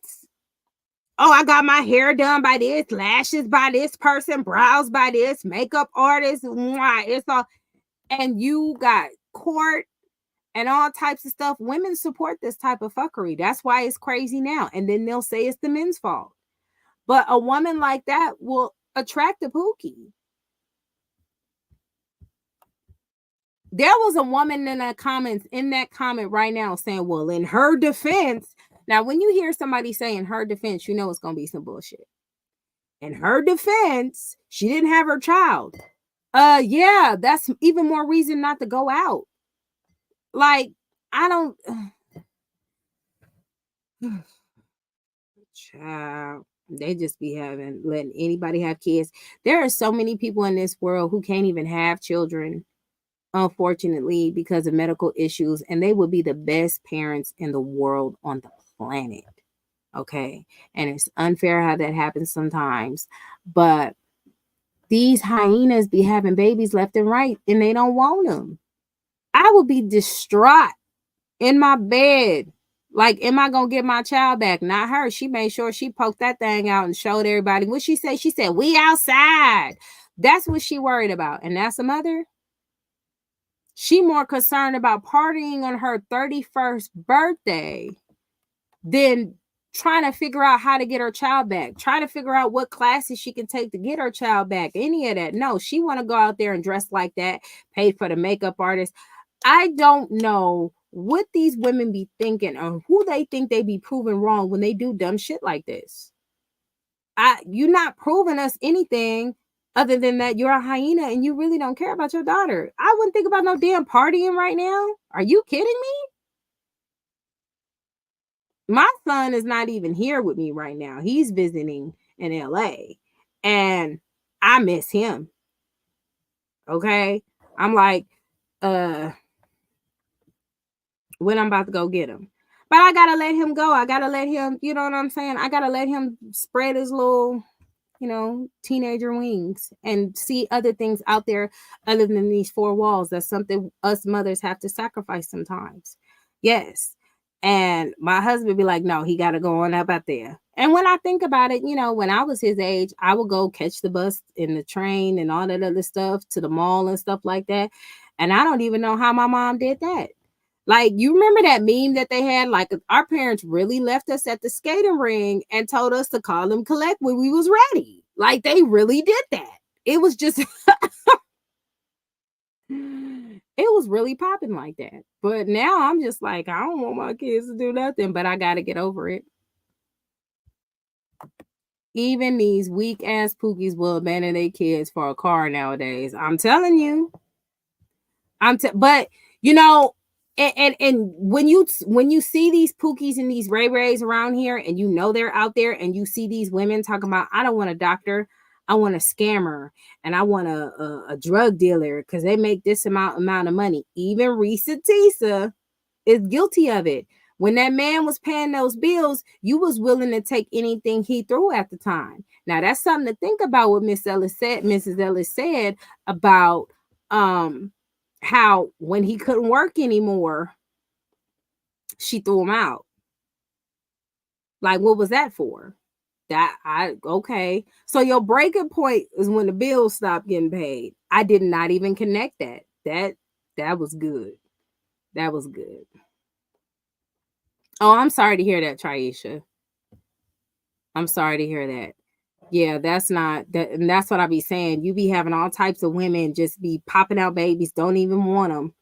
Oh, I got my hair done by this, lashes by this person, brows by this, makeup artist. It's all, and you got court and all types of stuff. Women support this type of fuckery. That's why it's crazy now. And then they'll say it's the men's fault. But a woman like that will attract a pookie. There was a woman in that comment right now saying, well, in her defense. Now, when you hear somebody say in her defense, you know it's going to be some bullshit. In her defense, she didn't have her child. Yeah, that's even more reason not to go out. Like, I don't. Child, they just be letting anybody have kids. There are so many people in this world who can't even have children, unfortunately, because of medical issues, and they would be the best parents in the world on the planet. Okay. And it's unfair how that happens sometimes, but these hyenas be having babies left and right, and they don't want them. I would be distraught in my bed. Like, am I gonna get my child back? Not her. She made sure she poked that thing out and showed everybody. What she say? She said, we outside. That's what she worried about. And that's a mother. She more concerned about partying on her 31st birthday than trying to figure out how to get her child back, trying to figure out what classes she can take to get her child back, any of that. No, she want to go out there and dress like that, pay for the makeup artist. I don't know what these women be thinking or who they think they be proven wrong when they do dumb shit like this. You're not proving us anything other than that you're a hyena and you really don't care about your daughter. I wouldn't think about no damn partying right now. Are you kidding me? My son is not even here with me right now. He's visiting in LA and I miss him. Okay. I'm like, when I'm about to go get him. But I gotta let him go. I gotta let him, you know what I'm saying? I gotta let him spread his little, teenager wings and see other things out there other than these four walls. That's something us mothers have to sacrifice sometimes. Yes. And my husband be like, no, he gotta go on up out there. And when I think about it, when I was his age, I would go catch the bus and the train and all that other stuff to the mall and stuff like that. And I don't even know how my mom did that. Like, you remember that meme that they had? Like, our parents really left us at the skating ring and told us to call them collect when we was ready. Like, they really did that. It was just, it was really popping like that. But now I'm just like, I don't want my kids to do nothing, but I got to get over it. Even these weak ass pookies will abandon their kids for a car nowadays. I'm telling you. But and when you see these pookies and these ray-rays around here and they're out there and you see these women talking about, I don't want a doctor, I want a scammer and I want a drug dealer because they make this amount of money. Even ReesaTeesa is guilty of it. When that man was paying those bills, you was willing to take anything he threw at the time. Now that's something to think about what Mrs. Ellis said about how when he couldn't work anymore, she threw him out. Like, what was that for? Okay. So your breaking point is when the bills stop getting paid. I did not even connect that. That was good. That was good. Oh, I'm sorry to hear that, Triisha. I'm sorry to hear that. Yeah, that's not that, and that's what I be saying. You be having all types of women just be popping out babies, don't even want them,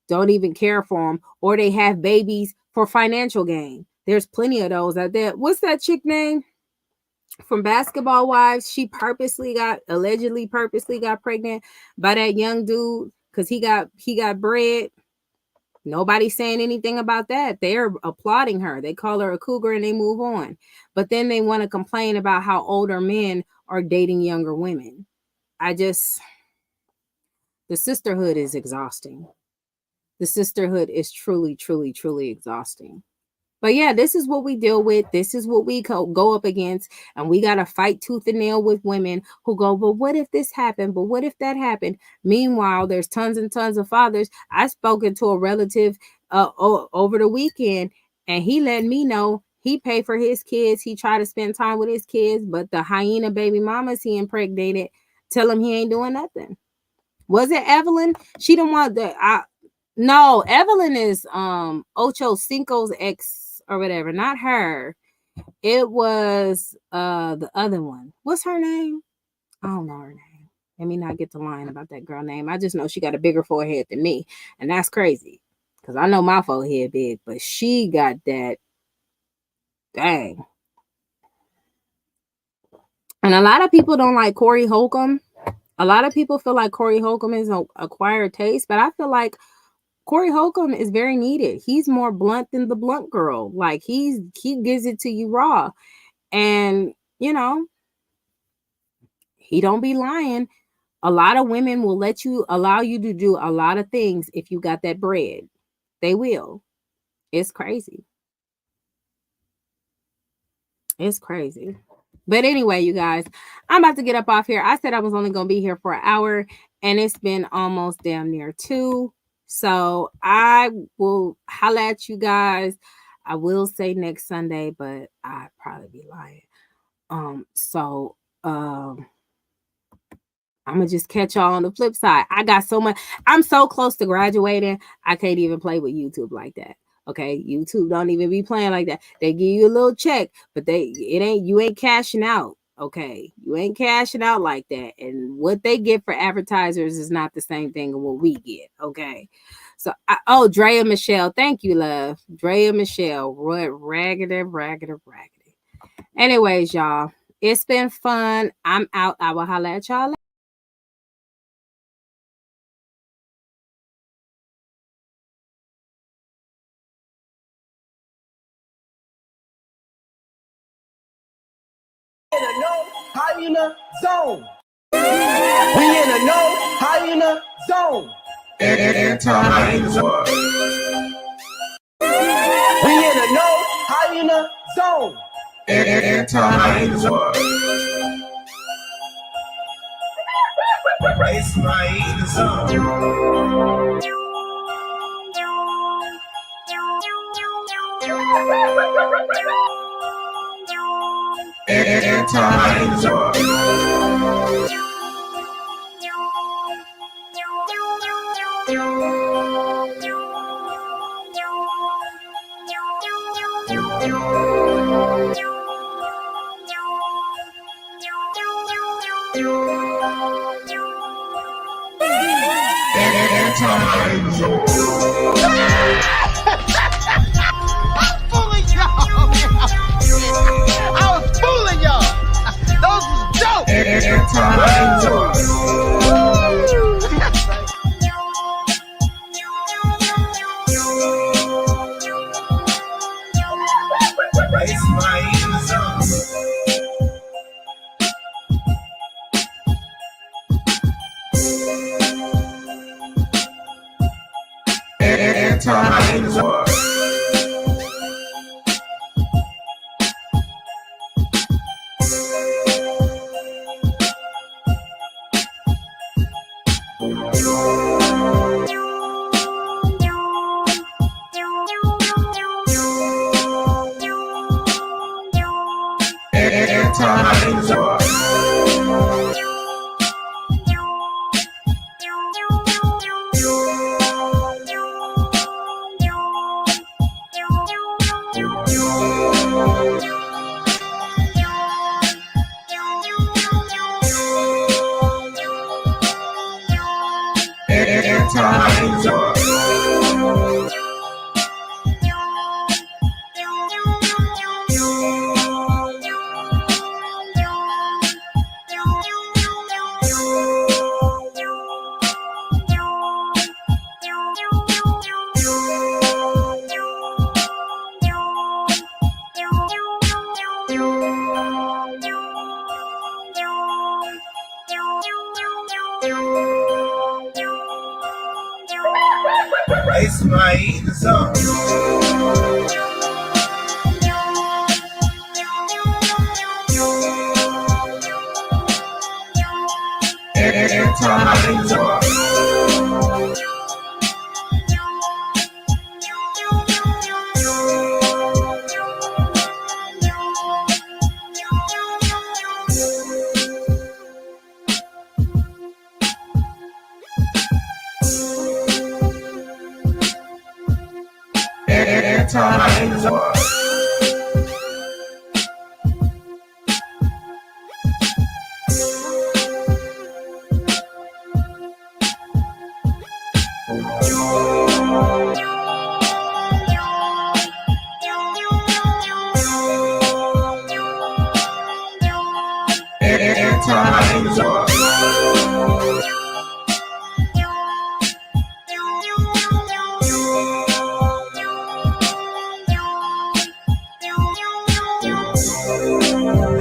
don't even care for them, or they have babies for financial gain. There's plenty of those out there. What's that chick name from Basketball Wives? She allegedly purposely got pregnant by that young dude because he got bread. Nobody's saying anything about that. They're applauding her. They call her a cougar and they move on. But then they want to complain about how older men are dating younger women. The sisterhood is exhausting. The sisterhood is truly, truly, truly exhausting. But yeah, this is what we deal with. This is what we go up against. And we got to fight tooth and nail with women who go, but what if this happened? But what if that happened? Meanwhile, there's tons and tons of fathers. I spoken to a relative over the weekend, and he let me know he paid for his kids. He tried to spend time with his kids, but the hyena baby mamas he impregnated tell him he ain't doing nothing. Was it Evelyn? She didn't want no, Evelyn is Ocho Cinco's ex or whatever, not her. It was the other one. What's her name? I don't know her name. Let me not get to lying about that girl name. I just know she got a bigger forehead than me, and that's crazy because I know my forehead big, but she got that. Dang. And a lot of people don't like Corey Holcomb. A lot of people feel like Corey Holcomb is an acquired taste, but I feel like Corey Holcomb is very needed. He's more blunt than the blunt girl. Like he gives it to you raw. And you know, he don't be lying. A lot of women will allow you to do a lot of things if you got that bread. They will. It's crazy. It's crazy. But anyway, you guys, I'm about to get up off here. I said I was only going to be here for an hour, and it's been almost damn near 2. So I will holla at you guys. I will say next Sunday, but I'd probably be lying. I'm gonna just catch y'all on the flip side. I got so much. I'm so close to graduating. I can't even play with YouTube like that. Okay, YouTube don't even be playing like that. They give you a little check, but you ain't cashing out. Okay, you ain't cashing out like that. And what they get for advertisers is not the same thing as what we get. Okay, so Drea Michelle, thank you, love. Drea Michelle, raggedy. Anyways, y'all, it's been fun. I'm out. I will holla at y'all later.
In a no hyena zone. We in a no hyena zone.
Anti-hyena.
We in a no hyena zone.
Anti-hyena. It's my hyena zone.
I was fooling y'all. Those was jokes.
It's my hyena zone. Anti-hyena. It's my zone.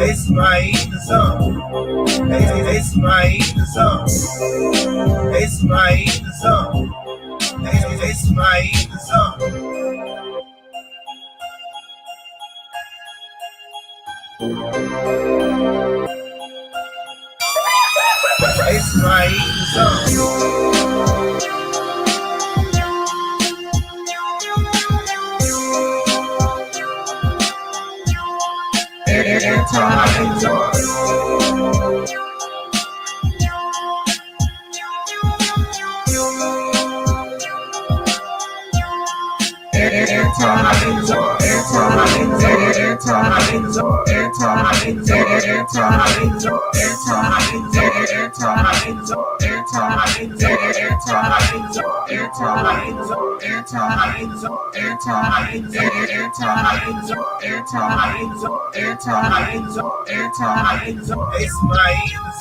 It's my zone. It's my zone. It's my zone. It's my zone. It's my zone. It's my